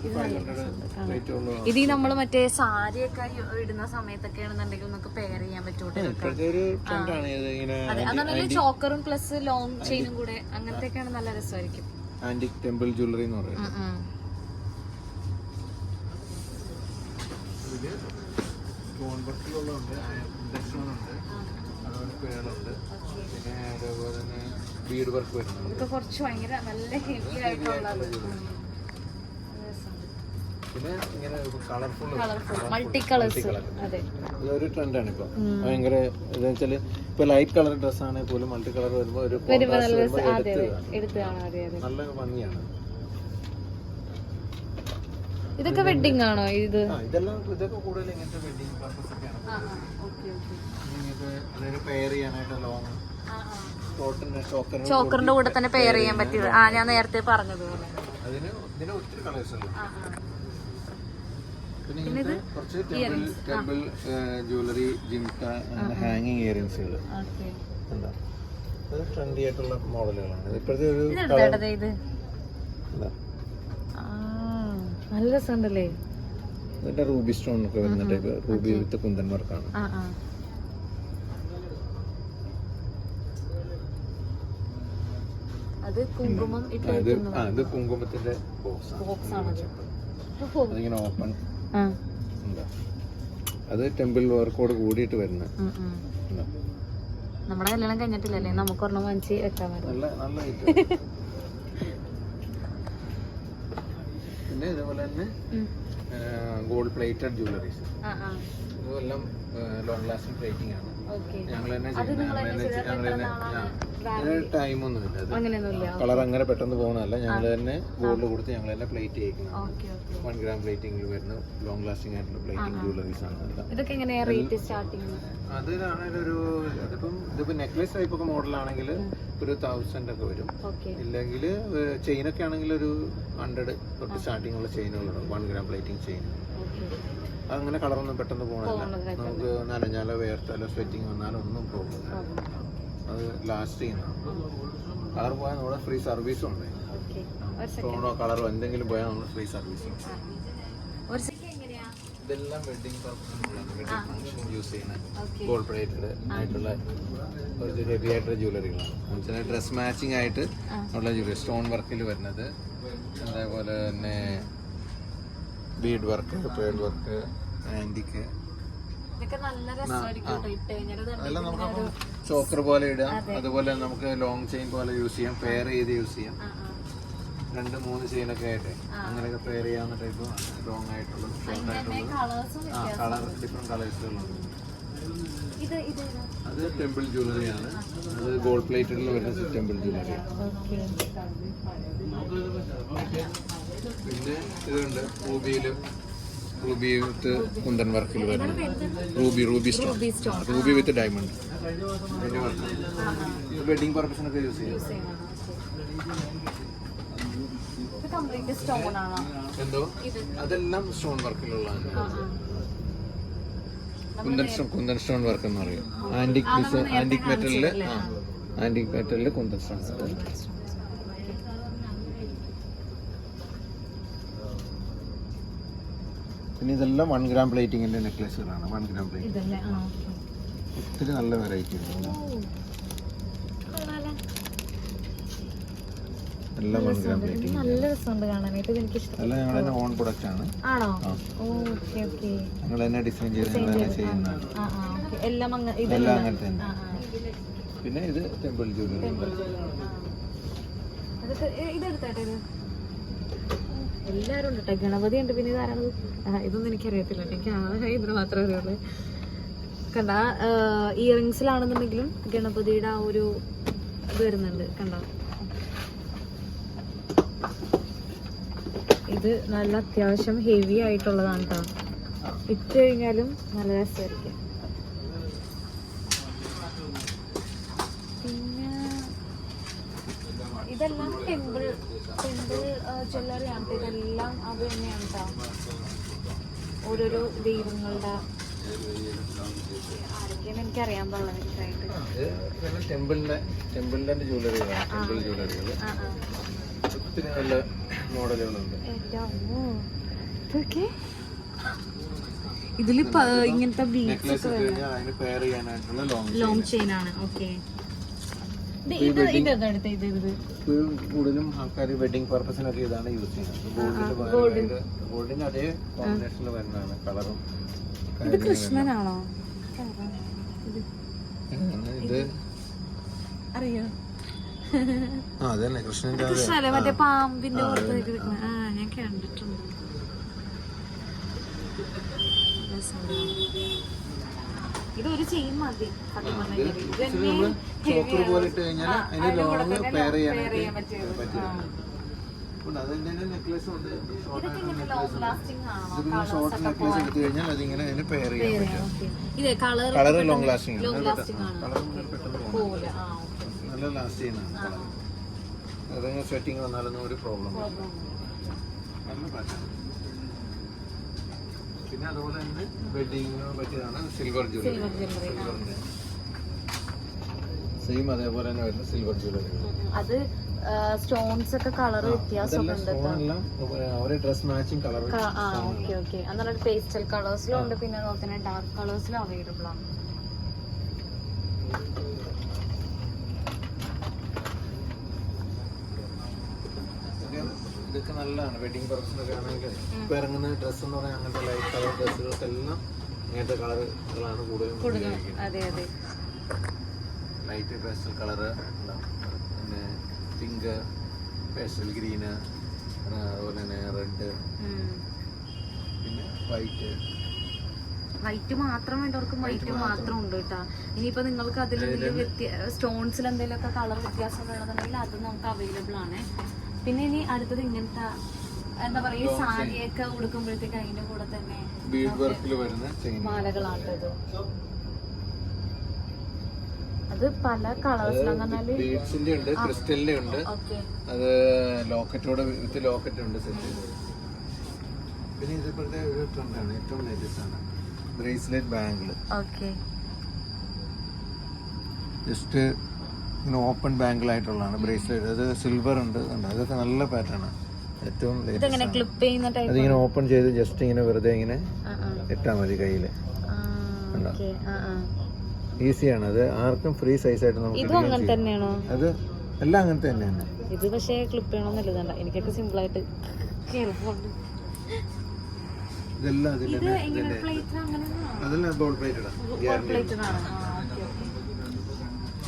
500 റേറ്റ് ഉള്ളൂ. ഇത് നമ്മൾ മറ്റേ സാരിയൊക്കെ ഇടുന്ന സമയത്തൊക്കെയാണെന്നുണ്ടെങ്കിൽ നമുക്ക് പെയർ ചെയ്യാൻ പറ്റൂട്ടെ. ഇപ്പോഴത്തെ ഒരു ട്രെൻഡാണ് ഇത് ഇങ്ങനെ. അതെ, ചോക്കറും പ്ലസ് ലോങ് ചെയിനും കൂടെ അങ്ങനത്തെയൊക്കെയാണ് നല്ല രസമായിരിക്കും. ആന്റിക് ടെമ്പിൾ ജ്വല്ലറി എന്ന് പറയുന്നത്. ഇത് സ്റ്റോൺ വർക്കിലുള്ളതുണ്ട്, ഇൻഡക്ഷനുണ്ട്, അതുപോലെ പേളുണ്ട്, പിന്നെ അതേപോലെ തന്നെ ബീഡ് വർക്ക് വരുന്നുണ്ട്. ഇതൊക്കെ കുറച്ച് ഭയങ്കര നല്ല ഹെവി ആയിട്ടുള്ളത്. പിന്നെ ഇങ്ങനെ കളർഫുൾ മൾട്ടി കളേഴ്സ്. അതെ, ഇതൊരു ട്രെൻഡാണ് ഇപ്പൊ. ഭയങ്കര എന്താ വെച്ചാല് ഇപ്പൊ ലൈറ്റ് കളർ ഡ്രസ് ആണെങ്കിൽ പോലും മൾട്ടി കളർ വരുമ്പോ ഒരു നല്ല ഭംഗിയാണ്. ഇതൊക്കെ വെഡിങ് ആണോ? ഇതൊക്കെ കൂടുതൽ ഇങ്ങനത്തെ വെഡിങ് പർപ്പസ് ഒക്കെയാണ്. അതായത് പെയർ ചെയ്യാനായിട്ട് ലോങ് ചോക്കറിന്റെ കൂടെ തന്നെ പെയർ ചെയ്യാൻ പറ്റിയത്. ഞാൻ നേരത്തെ പറഞ്ഞതുപോലെ ഇതിന് ഒത്തിരി കളേഴ്സ് ഉണ്ട്. പിന്നെ കുറച്ച് ടെമ്പിൾ ജ്വല്ലറി, ജിംക, ഹാങ്ങിങ് ഇയറിംഗ്സുകൾ. എന്താ അത് ട്രെൻഡി ആയിട്ടുള്ള മോഡലുകളാണ്. ഇപ്പോഴത്തെ ഒരു നല്ല രസമുണ്ടല്ലേ. ഇതിന്റെ റൂബി സ്റ്റോൺ ഒക്കെ വരുന്ന ടൈപ്പ്, റൂബി വിത്ത് കുന്തൻ വർക്കാണ്. അത് കുങ്കുമം ഇത് കുങ്കുമത്തിന്റെ ബോക്സ് ആണ്. അതിങ്ങനെ ഓപ്പൺ. അത് ടെമ്പിൾ വർക്കോട് കൂടിയിട്ട് വരുന്ന. നമ്മുടെ കല്യാണം കഴിഞ്ഞിട്ടില്ലല്ലേ, നമുക്ക് ഒരെണ്ണം വാങ്ങിച്ച് വെക്കാൻ പറ്റും. നല്ല പിന്നെ ഇതുപോലെ തന്നെ ഗോൾഡ് പ്ലേറ്റഡ് ജ്വല്ലറീസ്. ഇതെല്ലാം ലോങ് ലാസ്റ്റിംഗ് പ്ലേറ്റിംഗ് ആണ്. ഞങ്ങൾ തന്നെ ടൈമൊന്നുമില്ല. കളർ അങ്ങനെ പെട്ടെന്ന് പോകുന്നതല്ല. ഞങ്ങൾ തന്നെ ഗോൾഡ് കൊടുത്ത് ഞങ്ങൾ തന്നെ പ്ലേറ്റ് ചെയ്യിക്കുന്നത്. 1 gram പ്ലേറ്റിംഗിൽ വരുന്ന ലോങ് ലാസ്റ്റിംഗ് ആയിട്ടുള്ള പ്ലേറ്റിംഗ് ജ്വല്ലറീസ് ആണ്. അതിനാണെങ്കിൽ ഇതിപ്പോ നെക്ലേസ് ടൈപ്പ് ഒക്കെ മോഡലാണെങ്കിൽ ഒരു 1000 ഒക്കെ വരും. ഇല്ലെങ്കിൽ ചെയിനൊക്കെ ആണെങ്കിൽ ഒരു 100 തൊട്ട് സ്റ്റാർട്ടിംഗ് ഉള്ള ചെയിനുകളുണ്ട്. 1 gram പ്ലേറ്റിംഗ് ചെയിൻ. അങ്ങനെ കളറൊന്നും പെട്ടെന്ന് പോകണമല്ല. നമുക്ക് നനഞ്ഞാലോ വേർത്താലോ സ്വെറ്റിങ് വന്നാലോ ഒന്നും പോകില്ല. അത് ലാസ്റ്റ് ചെയ്യുന്നതാണ്. കളർ പോയാൽ നമ്മുടെ ഫ്രീ സർവീസും ഉണ്ട്. സ്റ്റോണോ കളറോ എന്തെങ്കിലും പോയാൽ നമ്മൾ ഫ്രീ സർവീസും. ഇതെല്ലാം വെഡിങ് പർപ്പസിനുള്ളതാണ്. വെഡിങ് ഫംഗ്ഷൻ യൂസ് ചെയ്യുന്ന ഗോൾഡ് പ്ലേറ്റഡ് ആയിട്ടുള്ള കുറച്ച് ഹെവി ആയിട്ടുള്ള ജ്വല്ലറികളാണ്. ഡ്രസ് മാച്ചിങ് ആയിട്ട് ഉള്ള ജ്വല്ലറി, സ്റ്റോൺ വർക്കിൽ വരുന്നത്. അതേപോലെ തന്നെ Bede work, pearl work, antique. അതെല്ലാം നമുക്ക് ചോക്കർ പോലെ ഇടാം. അതുപോലെ നമുക്ക് ലോങ് ചെയിൻ പോലെ യൂസ് ചെയ്യാം, പെയർ ചെയ്ത് യൂസ് ചെയ്യാം. 2-3 ചെയിനൊക്കെ ആയിട്ട് അങ്ങനെയൊക്കെ പെയർ ചെയ്യാവുന്ന ടൈപ്പ് ലോങ് ആയിട്ടുള്ള, ഷോർട്ട് ആയിട്ടുള്ള കളർ ഡിഫറെന്റ് കളേഴ്സുകളുണ്ട്. അത് ടെമ്പിൾ ജ്വല്ലറിയാണ്. അത് ഗോൾഡ് പ്ലേറ്റഡിൽ വരുന്ന ടെമ്പിൾ ജ്വല്ലറിയാണ്. പിന്നെ ഇതുണ്ട് റൂബി വിത്ത് കുന്തൻ വർക്കിൽ വരുന്ന ruby stone, ruby with diamond. അതിന്റെ വർക്ക് വെഡിങ് പർപ്പസിനൊക്കെ യൂസ് ചെയ്യാം. എന്തോ അതെല്ലാം സ്റ്റോൺ വർക്കിലുള്ളതാണ്. കുന്തൻ സ്റ്റോൺ വർക്ക് എന്ന് പറയും. ആന്റിക് മെറ്റലില് കുന്തൻ സ്റ്റോൺ. പിന്നെ ഇതെല്ലാം 1 gram പ്ലേറ്റിങ്ങിന്റെ നെക്ലേസുകളാണ്. 1 gram പ്ലേറ്റിംഗ് ഒത്തിരി നല്ല വെറൈറ്റി ഉണ്ട്. എല്ലാം 1 gram പ്ലേറ്റിംഗ്. നല്ല രസമുണ്ട് കാണാനായിട്ട്. എനിക്ക് ഇഷ്ടം. എല്ലാം ഞങ്ങൾ തന്നെ ഓൺ പ്രൊഡക്റ്റ് ആണ്. ആണോ? Okay okay. ഞങ്ങൾ തന്നെ ഡിസൈൻ ചെയ്ത് ഞങ്ങൾ തന്നെ ചെയ്യുന്നതാണ്. എല്ലാം ഇതെല്ലാം അങ്ങനെ തന്നെ. പിന്നെ ഇത് ടെമ്പിൾ ജ്വല്ലറി. ഇതെടുത്താട്ടെ. എല്ലാവരും ഉണ്ട് കേട്ടോ. ഗണപതി ഉണ്ട്. പിന്നെ ഇതാരാണ്? ഇതൊന്നും എനിക്കറിയത്തില്ല. എനിക്ക് ഇതിന് മാത്രമേ അറിയുള്ളൂ. കണ്ട ഇയറിങ്സിലാണെന്നുണ്ടെങ്കിലും ഗണപതിയുടെ ആ ഒരു ഇത് വരുന്നുണ്ട്. കണ്ടോ? ഇത് നല്ല അത്യാവശ്യം ഹെവി ആയിട്ടുള്ളതാണ് കേട്ടോ. ഇട്ട് കഴിഞ്ഞാലും നല്ല രസമായിരിക്കും. പിന്നെ ഇതെല്ലാം ടെമ്പിൾ ജ്വല്ലറിയാണ്. ഇതെല്ലാം അത് തന്നെയാണ് കേട്ടോ. ഓരോരോ ദൈവങ്ങളുടെ ആരൊക്കെയാണ് എനിക്ക് അറിയാൻ പാടില്ല. ടെമ്പിളിന്റെ ജ്വല്ലറികളാണ്. ടെമ്പിൾ ജ്വല്ലറികൾ ഒത്തിരി നല്ല മോഡലുകളുണ്ട്. ഇതില് ഇങ്ങനത്തെ നെക്ലസ് അതിന് പെയർ ചെയ്യാനായിട്ടുള്ള ലോങ് ചെയിൻ ആണ്. ഓക്കെ, കൂടുതലും ആൾക്കാർ വെഡിങ് പർപ്പസിനൊക്കെ ഇതാണ് യൂസ് ചെയ്യുന്നത്. ഗോൾഡിന്റെ അതേ കോമ്പിനേഷനിൽ വരുന്നതാണ് കളറും. ഇത് കൃഷ്ണനാണോ? ഇത് അറിയോ? അതന്നെ കൃഷ്ണന്റെ കൃഷ്ണല്ലേ, മറ്റേ പാമ്പിന്റെ പുറത്തേക്ക് വെക്കുന്ന. ഞാൻ കണ്ടിട്ടുണ്ട്. ഇതൊരു ചെയിൻ മതി. ചോക്കർ പോലെ ഇട്ട് കഴിഞ്ഞാൽ അതിന് ലോങ് പെയർ ചെയ്യാൻ പറ്റും. നെക്ലസ് ഉണ്ട്. ഷോർട്ട് നെക്ലസ് എടുത്തു കഴിഞ്ഞാൽ അതിങ്ങനെ അതിന് പെയർ ചെയ്യാൻ പറ്റും. കളർ ലോങ് ലാസ്റ്റിംഗ് നല്ല ലാസ്റ്റ് ചെയ്യുന്നതാണ്. അതങ്ങനെ സെറ്റിംഗ് വന്നാലൊന്നും ഒരു പ്രോബ്ലം നല്ല പാറ്റാണ്. പിന്നെ അതുപോലെ തന്നെ വെഡിങ്ങിന് പറ്റിയതാണ് സിൽവർ ജ്വല്ലറി. സിൽവറിന്റെ സെയിം അതേപോലെ തന്നെ വരുന്ന സിൽവർ ജ്വല്ലറി. അത് സ്റ്റോൺസ് ഒക്കെ കളർ വ്യത്യാസമുണ്ട്. Dress matching colour. Okay okay. അന്നേരം പേസ്റ്റൽ കളേഴ്സിലും ഉണ്ട്, പിന്നെ അതുപോലെ തന്നെ ഡാർക്ക് കളേഴ്സിലും അവൈലബിൾ ആണ്. ഇതൊക്കെ നല്ലതാണ് വെഡിങ് പർപ്പസിനൊക്കെ ആണെങ്കിൽ. ഇപ്പൊ ഇറങ്ങുന്ന ഡ്രസ്സ് എന്ന് പറഞ്ഞാൽ അങ്ങനത്തെ ലൈറ്റ് കളർ ഡ്രസ്സുകൾക്കെല്ലാം ഇങ്ങനത്തെ കളറുകളാണ് കൂടുതലും. അതെ അതെ. ലൈറ്റ് പേസ്റ്റൽ കളറ്, പിന്നെ പിങ്ക്, പേസ്റ്റൽ ഗ്രീന്, അതുപോലെ തന്നെ റെഡ്, പിന്നെ വൈറ്റ് മാത്രം വേണ്ടവർക്ക് വൈറ്റ് മാത്രം ഉണ്ട് കേട്ടോ. ഇനിയിപ്പോ നിങ്ങൾക്ക് അതിൽ സ്റ്റോൺസിൽ എന്തെങ്കിലുമൊക്കെ കളർ വ്യത്യാസം വേണമെന്നുണ്ടെങ്കിൽ അത് നമുക്ക് അവൈലബിൾ ആണ്. പിന്നെ ഇനി അടുത്തത് ഇങ്ങനത്തെ എന്താ പറയുക, സാരിയൊക്കെ ഉടുക്കുമ്പോഴത്തേക്ക് അതിന്റെ കൂടെ തന്നെ മാലകളാണ്. അത് പല കളേഴ്സിലാണ്. ബീഡ്സിന്റെ ഉണ്ട്, ക്രിസ്റ്റലിന്റെ ഉണ്ട്. അത് ലോക്കറ്റോടെ വിത്ത് ലോക്കറ്റ് ഉണ്ട് സെറ്റ്. പിന്നെ ഇതേപോലത്തെ ഒരു ട്രെൻഡാണ്, ഏറ്റവും ലേറ്റസ്റ്റ് ആണ് ബ്രേസ്ലെറ്റ് ബാംഗിൾ. ഓക്കെ, ജസ്റ്റ് ഇങ്ങനെ ഓപ്പൺ ബാംഗിൾ ആയിട്ടുള്ളതാണ് ബ്രേസ്ലെറ്റ്. അത് സിൽവർ ഉണ്ട്. അതൊക്കെ നല്ല പാറ്റേൺ ആണ്, ഏറ്റവും ലേറ്റസ്റ്റ്. അതിങ്ങനെ ഓപ്പൺ ചെയ്ത് ജസ്റ്റ് ഇങ്ങനെ വെറുതെ ഇങ്ങനെ ഇട്ടാൽ മതി കയ്യില്. ഈസിയാണ്. അത് ആർക്കും ഫ്രീ സൈസ് ആയിട്ട് നമുക്ക് അത് എല്ലാം അങ്ങനത്തെ തന്നെയാണ്. ഇത് പക്ഷേ ക്ലിപ്പ് ചെയ്യണമെന്നില്ല, എനിക്കൊക്കെ സിമ്പിൾ ആയിട്ട് ഇതെല്ലാം അതെല്ലാം ഗോൾഡ് പ്ലേറ്റഡ്.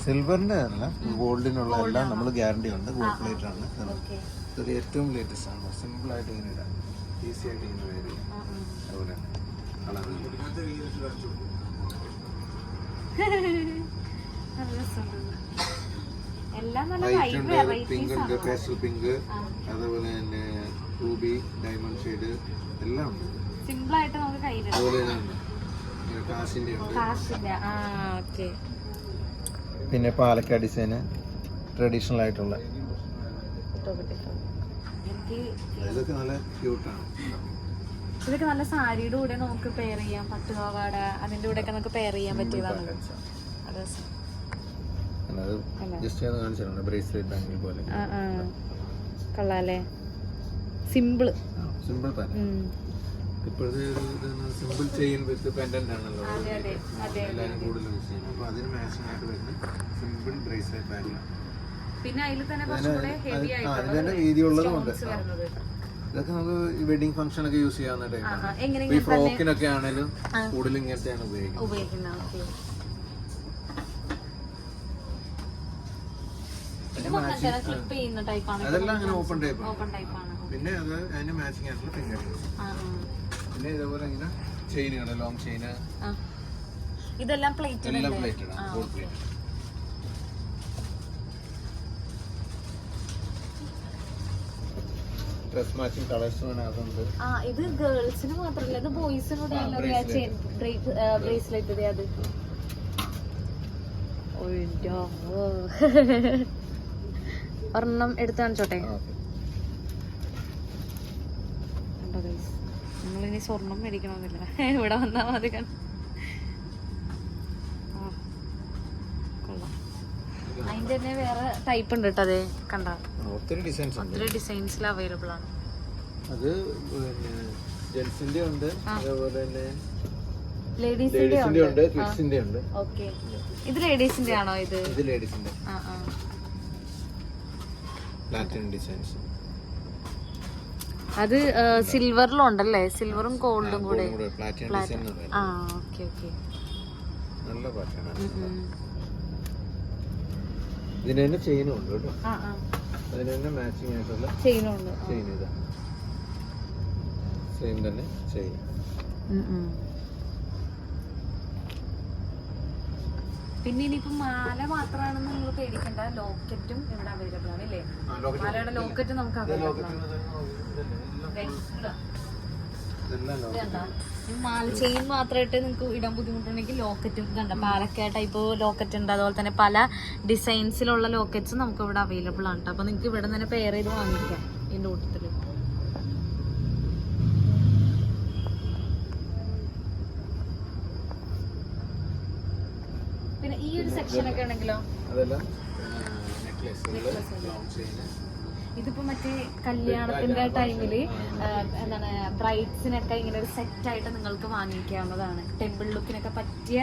സിൽവറിന്റെ അല്ല, ഗോൾഡിനുള്ള എല്ലാം നമ്മൾ ഗ്യാരണ്ടി ഉണ്ട്. ഗോൾഡ് പ്ലേറ്റ് ആണ്. ഇത് ഏറ്റവും ലേറ്റസ്റ്റ് ആണ്. സിമ്പിൾ ആയിട്ട് ഇങ്ങനെ ഇടാം, ഈസി ആയിട്ട് ഇങ്ങനെ വരും. അതുപോലെ വൈറ്റ് ഉണ്ട്, പിങ്ക് ഉണ്ട്, പേസ്റ്റൽ പിങ്ക്, അതുപോലെ തന്നെ റൂബി, ഡയമണ്ട് ഷെയ്ഡ് എല്ലാം ഉണ്ട്. സിമ്പിൾ ആയിട്ട് നമുക്ക് കയ്യിൽ. അതുപോലെ തന്നെ കാശിന്റെ ഉണ്ട്. പിന്നെ പാലക്കാട് ഡിസൈന് ട്രഡീഷണൽ ആയിട്ടുള്ള ഇതൊക്കെ നല്ല ക്യൂട്ടാണ്. ഇതൊക്കെ നല്ല സാരിയുടെ കൂടെ നമുക്ക് പെയർ ചെയ്യാം. പട്ടുപാവാട അതിന്റെ കൂടെ ഒക്കെ നമുക്ക് പെയർ ചെയ്യാൻ പറ്റിയതാണ്. ജസ്റ്റ് കാണിച്ചിട്ടുണ്ട് ബ്രേസ്ലെറ്റ് ബാംഗിൾ പോലെ. കൊള്ളാല്ലേ, സിമ്പിൾ പാറ്റേൺ. ഇപ്പോഴത്തെ സിമ്പിൾ ചെയിൻ വിത്ത് പെൻഡന്റ് ആണല്ലോ എല്ലാവരും കൂടുതൽ യൂസ് ചെയ്യുന്നത്. അപ്പോൾ അതിന് മാച്ചിങ് ആയിട്ട് വരുന്ന സിമ്പിൾ ബ്രേസ്ലെറ്റ് ബാംഗിളാണ്. പിന്നെ അതിൽ തന്നെ അതിന്റെ വീതിയുള്ളതും ഉണ്ട്. ഇതൊക്കെ നമുക്ക് വെഡിങ് ഫംഗ്ഷൻ ഒക്കെ യൂസ് ചെയ്യാവുന്ന ടൈപ്പാണ്. ഈ ഫ്രോക്കിനൊക്കെ ആണെങ്കിലും കൂടുതൽ ഇങ്ങനത്തെയാണ് ഉപയോഗിക്കുന്നത്. അതെല്ലാം അങ്ങനെ ഓപ്പൺ ടൈപ്പാണ്. പിന്നെ അത് അതിന് മാച്ചിങ് ആയിട്ടുള്ള ഫിംഗർ റിംഗ്സ്. പിന്നെ ഇതേപോലെ ഇങ്ങനെ ചെയിനുകൾ, ലോങ് ചെയിന്, ഇതെല്ലാം പ്ലേറ്റഡ് എല്ലാം പ്ലേറ്റഡ് ആണ്, gold plated. Dress matching colours അതുണ്ട്. ഇത് ഗേൾസിന് മാത്രമല്ല, ഇത് ബോയ്സിനോട് ബ്രേസ്ലെറ്റ്. അത് ഒരെണ്ണം എടുത്ത് കാണിച്ചോട്ടെ. നമ്മളിനി സ്വർണം മേടിക്കണമെന്നില്ല, ഇവിടെ വന്നാൽ മതി. ഇതിന്റെ തന്നെ വേറെ ടൈപ്പ് ഉണ്ട് കേട്ടോ. അതെ കണ്ട, ഒത്തിരി ഡിസൈൻസ് ഉണ്ട്. ഒത്തിരി ഡിസൈൻസിൽ അവൈലബിൾ ആണ്. അത് പിന്നെ ജെൻസിന്റെ ഉണ്ട്, അതേപോലെ തന്നെ ലേഡീസിന്റെ ഉണ്ട്, കിഡ്സിന്റെ ഉണ്ട്. ഓക്കെ, ഇത് ലേഡീസിന്റെ ആണോ? ഇത് ലേഡീസിന്റെ പ്ലാറ്റിനം ഡിസൈൻസ്. അത് സിൽവറിലും ഉണ്ടല്ലേ? സിൽവറും ഗോൾഡും കൂടെ. Platinum design. ഓക്കെ ഓക്കെ, നല്ല പാറ്റാണ്. ഇതിന് തന്നെ ചെയിനും ഉണ്ട് കേട്ടോ. അതിന് തന്നെ മാച്ചിങ് ആയിട്ടുള്ള ചെയിനും ഉണ്ട്. ചെയിൻ ഇതാ സെയിം തന്നെ ചെയിൻ. പിന്നെ ഇനിയിപ്പോ മാല മാത്രമാണെന്ന് നിങ്ങൾ പേടിക്കണ്ട, ലോക്കറ്റും ഇവിടെ അവൈലബിൾ ആണ് അല്ലേ? മാലയുടെ ലോക്കറ്റ് നമുക്ക് അവൈലബിൾ ആണ്. മാല ചെയിൻ മാത്രമായിട്ട് നിങ്ങൾക്ക് ഇടാൻ ബുദ്ധിമുട്ടുണ്ടെങ്കിൽ ലോക്കറ്റും കണ്ട, പാലക്ക ടൈപ്പ് ലോക്കറ്റ് ഉണ്ട്. അതുപോലെ തന്നെ പല ഡിസൈൻസിലുള്ള ലോക്കറ്റ്സ് നമുക്ക് ഇവിടെ അവൈലബിൾ ആണ് കേട്ടോ. അപ്പൊ നിങ്ങൾക്ക് ഇവിടെ തന്നെ പെയർ ചെയ്ത് വാങ്ങിക്കാം ഇതിന്റെ കൂട്ടത്തില്. പിന്നെ ഈ ഒരു സെക്ഷൻ ഒക്കെ ആണെങ്കിലോ ഇതിപ്പോ മറ്റേ കല്യാണത്തിന്റെ ടൈമില് എന്താണ് ബ്രൈഡ്സിനൊക്കെ ഇങ്ങനെ ഒരു സെറ്റായിട്ട് നിങ്ങൾക്ക് വാങ്ങിക്കാവുന്നതാണ്. ടെമ്പിൾ ലുക്കിനൊക്കെ പറ്റിയ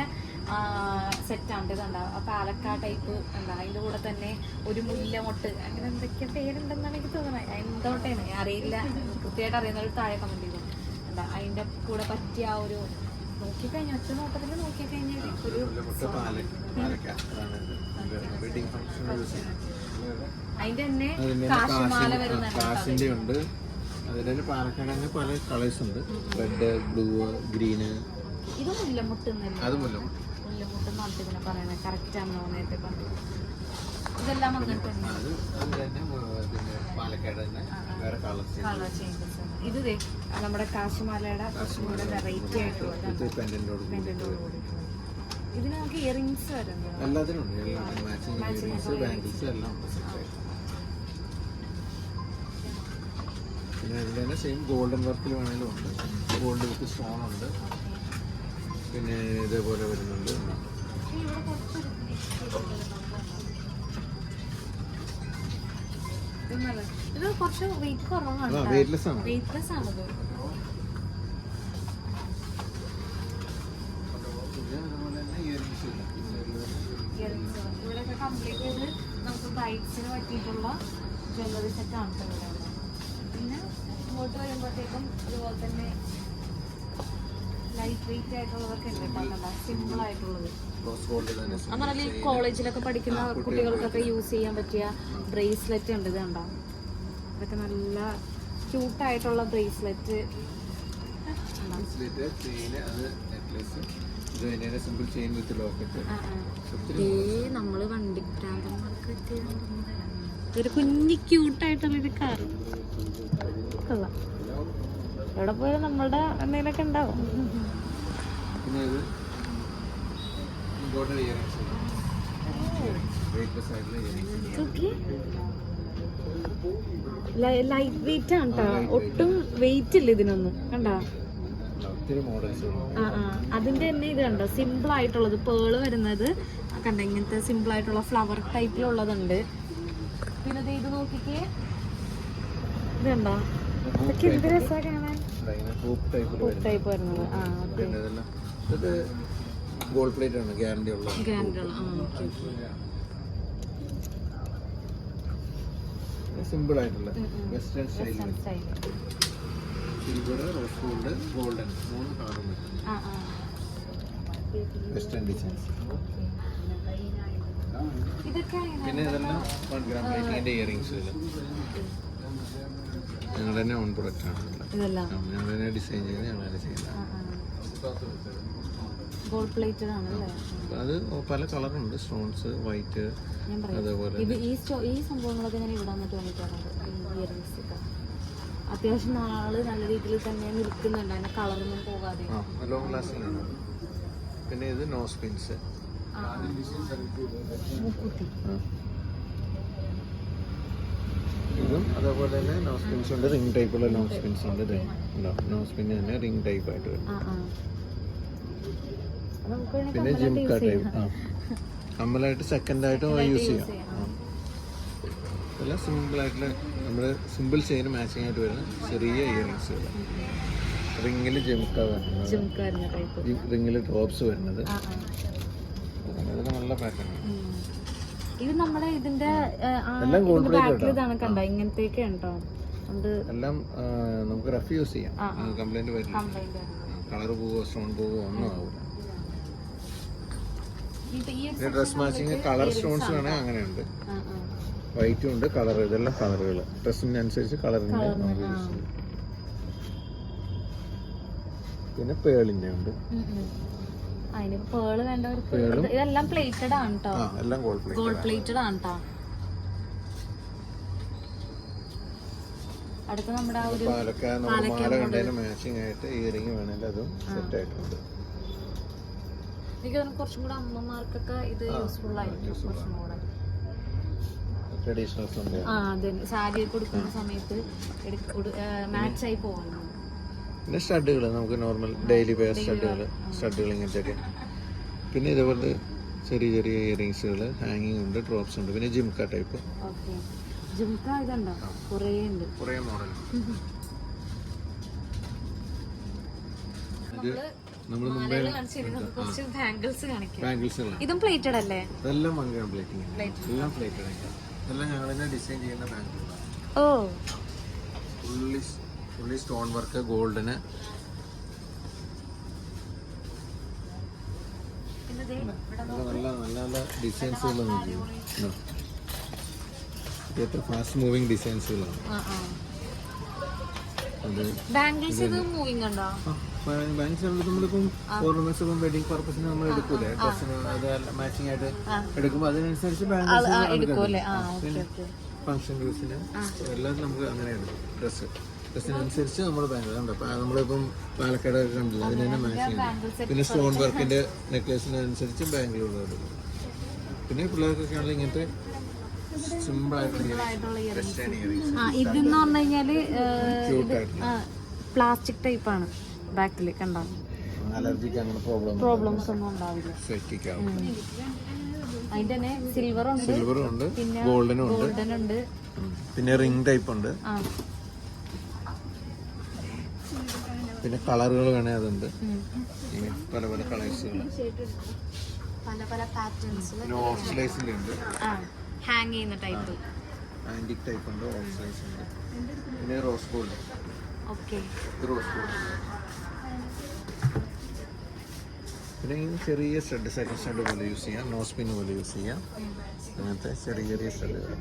സെറ്റാണ് ഇത്. ഉണ്ടാവും പാലക്കാ ടൈപ്പ് എന്താ, അതിന്റെ കൂടെ തന്നെ ഒരു മുല്ലമൊട്ട് അങ്ങനെ എന്തൊക്കെ പേരുണ്ടെന്നാണ് എനിക്ക് തോന്നുന്നത്. എന്തോട്ടേന്ന് അറിയില്ല, കൃത്യമായിട്ട് അറിയുന്നവർ താഴെ കമന്റ് ചെയ്തു. എന്താ അതിന്റെ കൂടെ പറ്റിയ ആ ഒരു നോക്കിക്കഴിഞ്ഞ ഒറ്റ നോട്ടത്തിൽ നോക്കിക്കഴിഞ്ഞാൽ ഒരു അതിന്റെ തന്നെ കാശുമാല വരുന്നുണ്ട്. കാശിന്റെ ഉണ്ട്. അതിൽ പാലക്കാട് പല കളേഴ്സ് ഉണ്ട്. Red, blue, green. ഇത് മുല്ലമുട്ട്. അത് മുല്ലമുട്ട്. മുല്ലമുട്ട് ഇതിനെ പറയണേ കറക്റ്റ് ആണെന്ന് നേരത്തെ പറഞ്ഞു. ഇതെല്ലാം വന്നിട്ടുണ്ട്. പാലക്കാട് തന്നെ വേറെ കളർ ചേഞ്ചസ്. ഇത് നമ്മുടെ കാശുമാലയുടെ വെറൈറ്റി ആയിട്ടുള്ളത്. ഇതിന് നമുക്ക് ഇയറിംഗ്സ് വരുന്നത് എല്ലാത്തിനും ഉണ്ട്. മാച്ചിങ് ബാംഗിൾസ് എല്ലാം ഉണ്ട്. പിന്നെ ഇതിൽ തന്നെ സെയിം ഗോൾഡൻ വർക്കിൽ വേണമെങ്കിലും ഉണ്ട്. ഗോൾഡ് വിത്ത് സ്റ്റോൺ ഉണ്ട്. പിന്നെ ഇതേപോലെ വരുന്നുണ്ട്. ഇത് കുറച്ച് വെയിറ്റ് കുറവാണ്. വെയിറ്റ്ലെസ് ആണ്. വെയിറ്റ്ലെസ് ആണത്. ഇവിടെയൊക്കെ കംപ്ലീറ്റ് ചെയ്ത് നമുക്ക് ബ്രൈഡ്സിന് പറ്റിയിട്ടുള്ള ജ്വല്ലറി സെറ്റ് ആണ് ഇവിടെ. പിന്നെ ഇങ്ങോട്ട് വരുമ്പോഴത്തേക്കും അതുപോലെ തന്നെ ലൈറ്റ് വെയിറ്റ് ആയിട്ടുള്ളതൊക്കെ ഉണ്ട് കേട്ടോ. സിമ്പിൾ ആയിട്ടുള്ളത് അതുപോലെ ഈ കോളേജിലൊക്കെ പഠിക്കുന്ന കുട്ടികൾക്കൊക്കെ യൂസ് ചെയ്യാൻ പറ്റിയ ബ്രേസ്ലെറ്റ് ഉണ്ട്. ഇത് കണ്ടോ, ഇതൊക്കെ നല്ല ക്യൂട്ടായിട്ടുള്ള ബ്രേസ്ലെറ്റ്. നമ്മള് വണ്ടിപ്രാന്തന്മാർക്ക് ഒരു കുഞ്ഞി ക്യൂട്ടായിട്ടുള്ള ഒരു കാർ കൊള്ളാം. എവിടെ പോയാലും നമ്മളുടെ എന്തെങ്കിലുമൊക്കെ ഉണ്ടാവും. ലൈറ്റ് വെയിറ്റ് ആണ് കേട്ടോ, ഒട്ടും വെയിറ്റ് ഇല്ല ഇതിനൊന്നും. കണ്ടോ, അതിന്റെ തന്നെ ഇത് കണ്ടോ, സിമ്പിൾ ആയിട്ടുള്ളത് പേള് വരുന്നത് കണ്ട, ഇങ്ങനത്തെ സിമ്പിൾ ആയിട്ടുള്ള ഫ്ലവർ ടൈപ്പിലുള്ളതുണ്ട്. പിന്നെ ഇത് നോക്കിക്കേ, ഇത് കണ്ടോ, ഇതൊക്കെ എന്ത് രസാ കാണാൻ. ടൈപ്പ് വരുന്നത് ഗോൾഡ് പ്ലേറ്റ് ആണ്, ഗ്യാരണ്ടി ഉള്ള. സിമ്പിൾ ആയിട്ടുള്ള western style. Silver, rose gold, golden, 3 കളറും വെസ്റ്റേൺ ഡിസൈൻസ്. പിന്നെ ഇതെല്ലാം 1 ഗ്രാം പ്ലേറ്റിന്റെ ഇയറിംഗ്സ്. ഞങ്ങൾ തന്നെ ഓൺ പ്രൊഡക്റ്റ് ആണ്. ഞങ്ങൾ തന്നെ ഡിസൈൻ ചെയ്ത് ഞങ്ങൾ തന്നെ ചെയ്യുന്നത്. ഗോൾഡ് പ്ലേറ്റഡ് ആണല്ലേ? അത് പല കളറുണ്ട്, സ്റ്റോൺസ്, വൈറ്റ്, അതേപോലെ ഈ സംഭവങ്ങളൊക്കെ ഞാൻ ഇവിടെ വന്നിട്ട് വാങ്ങിക്കാറുണ്ട്. ഇയറിംഗ്സ് ഒക്കെ അത്യാവശ്യം നാള് നല്ല രീതിയിൽ തന്നെ നിൽക്കുന്നുണ്ട്, അതിന്റെ കളറൊന്നും പോകാതെ ലോങ് ലാസ്റ്റിംഗ് ആണ്. പിന്നെ ഇത് നോസ് പിൻസ്. ഇതും അതേപോലെ തന്നെ നോസ് പിൻസ് ഉണ്ട്. റിംഗ് ടൈപ്പുള്ള നോസ് പിൻസ് ഉണ്ട്. നോസ് പിൻ തന്നെ റിംഗ് ടൈപ്പ് ആയിട്ട് വരും. പിന്നെ ജിംക ടൈപ്പ്. കമ്മലായിട്ട് സെക്കൻഡായിട്ടും യൂസ് ചെയ്യാം. എല്ലാം സിമ്പിളായിട്ടുള്ള നമ്മുടെ സിമ്പിൾ ചെയിന് മാച്ചിങ് ആയിട്ട് വരുന്ന ചെറിയ ഇയറിങ്സുകൾ. റിങ്ങിൽ ജംക്ക വരുന്നത്, റിങ്ങിൽ ഡ്രോപ്സ് വരുന്നത്, ഇതൊക്കെ നല്ല പാറ്റേൺ. ഇത് നമ്മുടെ ഇതിന്റെ എല്ലാം ഗോൾഡ് പ്ലേറ്റഡ് ഇതാണ് കണ്ടോ, ഇങ്ങനത്തെയൊക്കെ ഉണ്ടോ? എല്ലാം നമുക്ക് റഫ് യൂസ് ചെയ്യാം, കംപ്ലൈന്റ് വരില്ല. കളർ പോവോ സ്റ്റോൺ പോവോ ഒന്നും ആവില്ല. ഡ്രസ് മാച്ചിങ് കളർ സ്റ്റോൺസ് വേണമെങ്കിൽ അങ്ങനെയുണ്ട്, വൈറ്റും ഉണ്ട്, കളർ. ഇതെല്ലാം കളറുകൾ ഡ്രസ്സിനനുസരിച്ച് കളറിന്റെ നമുക്ക് യൂസ് ചെയ്യാം. പിന്നെ പേളിന്റെ ഉണ്ട്, പേള് വേണ്ടവർക്ക്. ഇതെല്ലാം പ്ലേറ്റഡ് ആണ് കേട്ടോ, എല്ലാം ഗോൾഡ് പ്ലേറ്റഡ് ആണ് കേട്ടോ. അടുത്ത നമ്മുടെ ആ ഒരു മാല കണ്ടതിന് മാച്ചിങ് ആയിട്ട് ഇയറിംഗ് വേണമെങ്കിൽ അതും സെറ്റ് ആയിട്ടുണ്ട്. എനിക്ക് കുറച്ചും കൂടെ അമ്മമാർക്കൊക്കെ ഇത് യൂസ്ഫുൾ ആയിരിക്കും, കുറച്ചും കൂടെ ട്രഡീഷണൽസ് ഉണ്ട്. അതെ, സാരി കൊടുക്കുന്ന സമയത്ത് മാച്ച് ആയി പോകണം. പിന്നെ സ്റ്റഡുകൾ നമുക്ക് നോർമൽ ഡെയിലി വെയർ സ്റ്റഡുകൾ ഇങ്ങനത്തെയൊക്കെ. പിന്നെ ഇതേപോലത്തെ ചെറിയ ചെറിയ ഇയറിങ്സുകൾ, ഹാങ്ങിങ് ഉണ്ട്, ഡ്രോപ്സ് ഉണ്ട്. പിന്നെ ജിംക ടൈപ്പ്. ജിംക ഇതുണ്ടോ, കുറേ ഉണ്ട്, കുറേ മോഡൽ. നമ്മൾ മുമ്പേ കുറച്ച് ബാംഗിൾസ് കാണിക്കാം. ബാംഗിൾസുകളാണ്. ഇതും പ്ലേറ്റഡ് അല്ലേ? ഇതെല്ലാം മങ്കയാണ് പ്ലേറ്റിംഗ്, എല്ലാം പ്ലേറ്റഡ് ആണ്. ഇതെല്ലാം ഞങ്ങൾ തന്നെ ഡിസൈൻ ചെയ്യുന്ന ബാംഗിൾസാണ്. ഓ, ഫുള്ളി സ്റ്റോൺ വർക്ക്, ഗോൾഡിന്. നല്ല നല്ല നല്ല ഡിസൈൻസുകളാണ്. ഇതൊക്കെ ഫാസ്റ്റ് മൂവിങ് ഡിസൈൻസുകളാണ്. ബാംഗിൾസ് ഇത് മൂവിങ് ഉണ്ടോ? ബാംഗിൾസ് നമ്മളിപ്പം ഓർണമെന്റ്സ്, ഇപ്പം വെഡിങ് പർപ്പസിന് നമ്മൾ എടുക്കൂലേ, ഡ്രസ്സിന് അത് മാച്ചിങ് ആയിട്ട് എടുക്കുമ്പോൾ അതിനനുസരിച്ച് ബാംഗിൾസ് ഫംഗ്ഷൻ യൂസിന് എല്ലാം നമുക്ക് അങ്ങനെ എടുക്കും. ഡ്രസ്സിനനുസരിച്ച് നമ്മൾ ബാംഗിൾ ഉണ്ട്. നമ്മളിപ്പം പാലക്കാട് കണ്ടില്ല, അതിന് തന്നെ മാച്ചിങ് ആണ്. പിന്നെ സ്റ്റോൺ വർക്കിന്റെ നെക്ലേസിനനുസരിച്ച് ബാംഗിളുകൾ എടുക്കും. പിന്നെ പിള്ളേർക്കൊക്കെ ആണെങ്കിൽ ഇങ്ങനത്തെ സിമ്പിൾ ആയിട്ടുള്ള ഇതെന്ന് പറഞ്ഞു കഴിഞ്ഞാല് പ്ലാസ്റ്റിക് ടൈപ്പ് ആണ്. ബാക്കിൽ കണ്ടോ, അലർജിക്ക് അങ്ങനെ പ്രോബ്ലംസ് ഒന്നും ഉണ്ടാവില്ല. അതിന്റെ തന്നെ സിൽവറും ഉണ്ട്, പിന്നെ ഗോൾഡനും ഉണ്ട്, പിന്നെ റിംഗ് ടൈപ്പ് ഉണ്ട്. പിന്നെ കളറുകൾ വേണേ അതുണ്ട്, പല പല കളേഴ്സുകൾ, പല പല പാറ്റേൺസ്. ഓക്സിഡൈസിന്റെ ഉണ്ട്, ഹാങ് ചെയ്യുന്ന ടൈപ്പ്, ആന്റിക് ടൈപ്പ് ഉണ്ട്, ഓക്സിഡൈസ് ഉണ്ട്. പിന്നെ rose gold. Okay, rose gold. പിന്നെ ഈ ചെറിയ സ്റ്റഡ്, സെക്കൻഡ് സ്റ്റഡ് പോലെ യൂസ് ചെയ്യാം, നോസ് പിൻ പോലെ യൂസ് ചെയ്യാം. അങ്ങനത്തെ ചെറിയ ചെറിയ സ്റ്റഡുകൾ.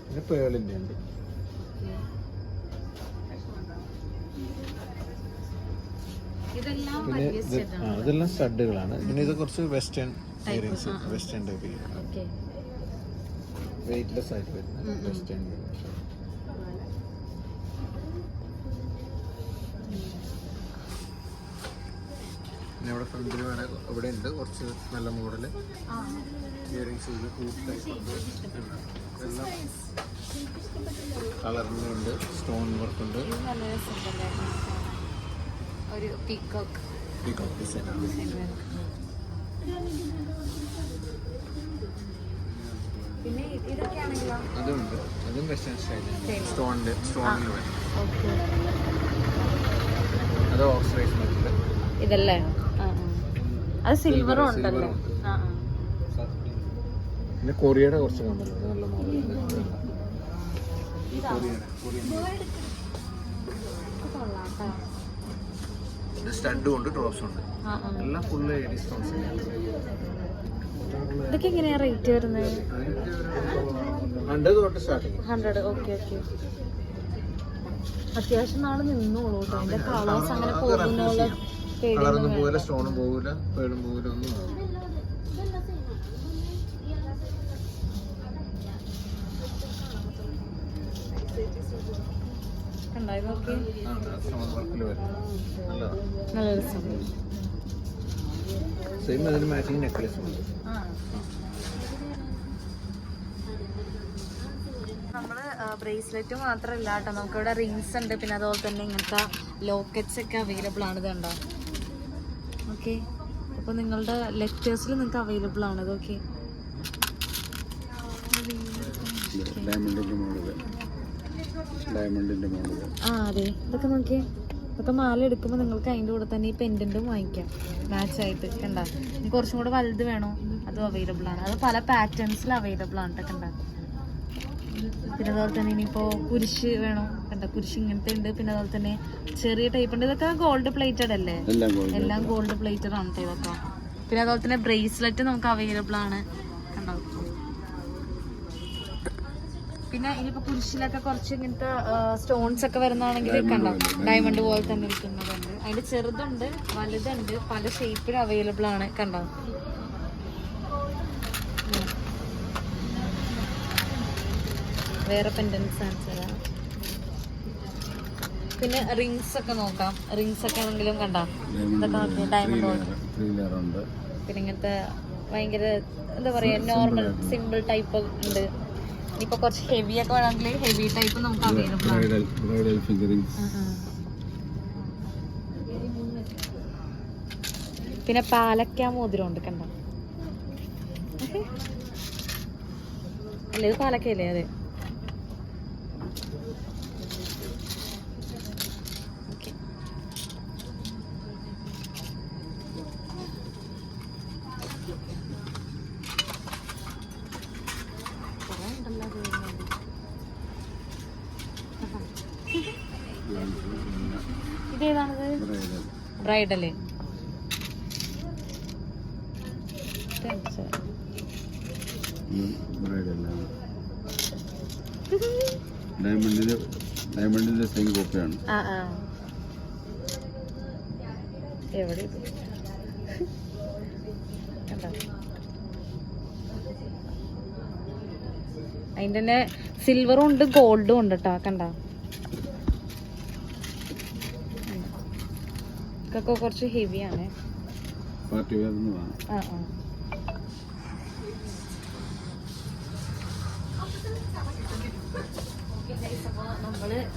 പിന്നെ പേളിൻ്റെ ഉണ്ട്. പിന്നെ ഇതെല്ലാം സ്റ്റഡുകളാണ്. പിന്നെ ഇത് കുറച്ച് western earrings, western type weightless ആയിട്ട് വരുന്ന വെസ്റ്റേൺ. പിന്നെ ഇവിടെ ഫ്രണ്ടിൽ വേണേൽ ഇവിടെ ഉണ്ട് കുറച്ച് നല്ല മോഡല് ഇയറിങ്സ്. ഇത് ഹൂപ്പ് ടൈപ്പ് ഉണ്ട്, എല്ലാം കളറിൻ്റെ ഉണ്ട്, സ്റ്റോൺ വർക്ക് ഉണ്ട്. ഒരു പീകോക്ക് ഡിസൈൻ. പിന്നെ ഇതൊക്കെയാണെങ്കിലോ അതുണ്ട്, അതും വെസ്റ്റേൺ സ്റ്റൈലാണ്, സ്റ്റോണിൽ വരും. അത് ഓക്സിഡൈസ് മെറ്റൽ. ഇതല്ലേ? അത് സിൽവറും ഉണ്ടല്ലോ. പിന്നെ കൊറിയയുടെ കുറച്ച് മോഡലുണ്ട്, നല്ല മോഡൽ. സ്റ്റഡും ഉണ്ട്, ഡ്രോപ്സും ഉണ്ട്, എല്ലാം ഫുള്ള് ഡിസ്കൗണ്ട്സ്. ഇതൊക്കെ എങ്ങനെയാ റേറ്റ് വരുന്നത്? 100 തൊട്ട് സ്റ്റാർട്ടിങ്. 100. ഓക്കെ. അത്യാവശ്യം നാളെ നിന്നോളൂ കേട്ടോ. അതിന്റെ കളേഴ്സ് അങ്ങനെ പോകുന്നുള്ള കളറൊന്നും പോകില്ല, സ്റ്റോണും പോകില്ല, പേളും പോകില്ല, ഒന്നും ആവില്ല. സെയിം അതിന് മാച്ചിങ് നെക്ലേസ് ഉണ്ട്. നമ്മള് ബ്രേസ്ലെറ്റ് മാത്രമല്ല കേട്ടോ, നമുക്കിവിടെ റിങ്സ് ഉണ്ട്, പിന്നെ അതുപോലെ തന്നെ ഇങ്ങനത്തെ ലോക്കറ്റ്സ് ഒക്കെ അവൈലബിൾ ആണ്. ഇത് കണ്ടോ? ഓക്കെ, അപ്പോൾ നിങ്ങളുടെ ലെറ്റേഴ്സിൽ നിങ്ങൾക്ക് അവൈലബിൾ ആണ്. ഇതൊക്കെ ആ അതെ, ഇതൊക്കെ നോക്കിയേ. ഇതൊക്കെ മാല എടുക്കുമ്പോൾ നിങ്ങൾക്ക് അതിൻ്റെ കൂടെ തന്നെ ഈ പെൻഡൻറ്റും വാങ്ങിക്കാം മാച്ചായിട്ട്. കണ്ട, നിങ്ങൾക്ക് കുറച്ചും കൂടെ വലുത് വേണോ അതും അവൈലബിൾ ആണ്. അത് പല പാറ്റേൺസിൽ അവൈലബിൾ ആണ് കേട്ടോ. കണ്ട, പിന്നെ അതുപോലെ തന്നെ ഇനിയിപ്പോൾ കുരിശ് വേണോ, കണ്ട കുരിശ് ഇങ്ങനത്തെ ഉണ്ട്. പിന്നെ അതുപോലെ തന്നെ ചെറിയ ടൈപ്പ് ഉണ്ട്. ഇതൊക്കെ ഗോൾഡ് പ്ലേറ്റഡ് അല്ലേ, എല്ലാം ഗോൾഡ് പ്ലേറ്റഡ് ആണ് കേട്ടോ ഇതൊക്കെ. പിന്നെ അതുപോലെ തന്നെ ബ്രേസ്ലെറ്റ് നമുക്ക് അവൈലബിൾ ആണ്. കണ്ടോ, പിന്നെ ഇനിയിപ്പോൾ കുരിശിലൊക്കെ കുറച്ച് ഇങ്ങനത്തെ സ്റ്റോൺസ് ഒക്കെ വരുന്നതാണെങ്കിൽ കണ്ടോ, ഡയമണ്ട് പോലെ തന്നെ ഇരിക്കുന്നതുണ്ട്. അതിൻ്റെ ചെറുതുണ്ട് വലുതുണ്ട്, പല ഷേപ്പിൽ അവൈലബിൾ ആണ്. കണ്ടോ, വേറെ പെൻഡൻസ് ആണ്. പിന്നെ റിങ്സ് ഒക്കെ നോക്കാം. റിങ്സ് ഒക്കെ ആണെങ്കിലും കണ്ട, ഇതൊക്കെ നോക്കി ഡയമണ്ട്. പിന്നെ ഇങ്ങനത്തെ ഭയങ്കര എന്താ പറയാ നോർമൽ സിമ്പിൾ ടൈപ്പ് ഉണ്ട്. ഇനിയിപ്പോൾ കുറച്ച് ഹെവി ഒക്കെ വേണമെങ്കിൽ ഹെവി ടൈപ്പ് നമുക്ക് അവൈലബിൾ ആണ്. പിന്നെ പാലക്ക മോതിരം ഉണ്ട്. കണ്ട, അല്ലേ ഇത് പാലക്കയല്ലേ? അതെ. ഇതേതാണത്? ബ്രൈഡല്. ഡയമണ്ടിന്റെ സെയിം കോപ്പിയാണ്. എവിടെ ഇത്? അതിൻ്റെ തന്നെ സിൽവറും ഉണ്ട് ഗോൾഡും ഉണ്ട് കേട്ടോ. കണ്ട, ഇതൊക്കെ കുറച്ച് ഹെവിയാണ്. Party wear.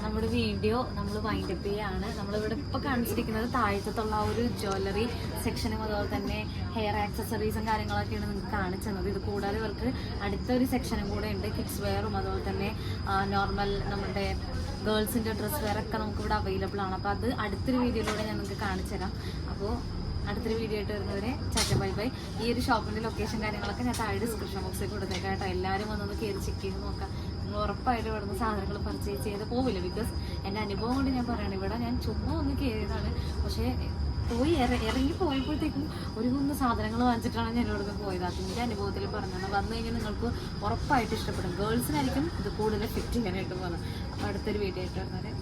നമ്മുടെ വീഡിയോ നമ്മൾ വൈൻഡപ്പ് ചെയ്യാണ്. നമ്മളിവിടെ ഇപ്പോൾ കാണിച്ചിരിക്കുന്നത് താഴത്തുള്ള ആ ഒരു ജ്വല്ലറി സെക്ഷനും അതുപോലെ തന്നെ ഹെയർ ആക്സസറീസും കാര്യങ്ങളൊക്കെയാണ് നിങ്ങൾക്ക് കാണിച്ചത്. ഇത് കൂടാതെ ഇവർക്ക് അടുത്തൊരു സെക്ഷനും കൂടെ ഉണ്ട്, കിഡ്സ് വെയറും അതുപോലെ തന്നെ നോർമൽ നമ്മുടെ ഗേൾസിൻ്റെ ഡ്രസ് വെയർ ഒക്കെ നമുക്കിവിടെ അവൈലബിൾ ആണ്. അപ്പോൾ അത് അടുത്തൊരു വീഡിയോയിലൂടെ ഞാൻ നിങ്ങൾക്ക് കാണിച്ചു തരാം. അപ്പോൾ അടുത്തൊരു വീഡിയോ ആയിട്ട് വരുന്നവരെ ചാറ്റ ബൈ ബൈ. ഈ ഒരു ഷോപ്പിൻ്റെ ലൊക്കേഷൻ കാര്യങ്ങളൊക്കെ ഞാൻ താഴെ ഡിസ്ക്രിപ്ഷൻ ബോക്സിൽ കൊടുത്തേക്കാം കേട്ടോ. എല്ലാവരും വന്നൊന്ന് കയറി ചെക്ക് ചെയ്ത് നോക്കാം. നിങ്ങൾ ഉറപ്പായിട്ട് ഇവിടെ നിന്ന് സാധനങ്ങൾ പർച്ചേസ് ചെയ്ത് പോവില്ല. ബിക്കോസ് എൻ്റെ അനുഭവം കൊണ്ട് ഞാൻ പറയുകയാണ്, ഇവിടെ ഞാൻ ചുമ്മാ ഒന്ന് കയറിയതാണ്. പക്ഷേ പോയി ഇറങ്ങി പോയപ്പോഴത്തേക്കും ഒരു കുന്ന് സാധനങ്ങൾ വാങ്ങിച്ചിട്ടാണ് ഞാൻ ഇവിടെ നിന്ന് പോയത്. അതിൻ്റെ അനുഭവത്തിൽ പറഞ്ഞാണ്. വന്നു കഴിഞ്ഞാൽ നിങ്ങൾക്ക് ഉറപ്പായിട്ട് ഇഷ്ടപ്പെടും. ഗേൾസിനായിരിക്കും ഇത് കൂടുതൽ ഫിറ്റ് ചെയ്യാനായിട്ട് പോകുന്നത്. അപ്പോൾ അടുത്തൊരു വീഡിയോ ആയിട്ട് വരുന്നവരെ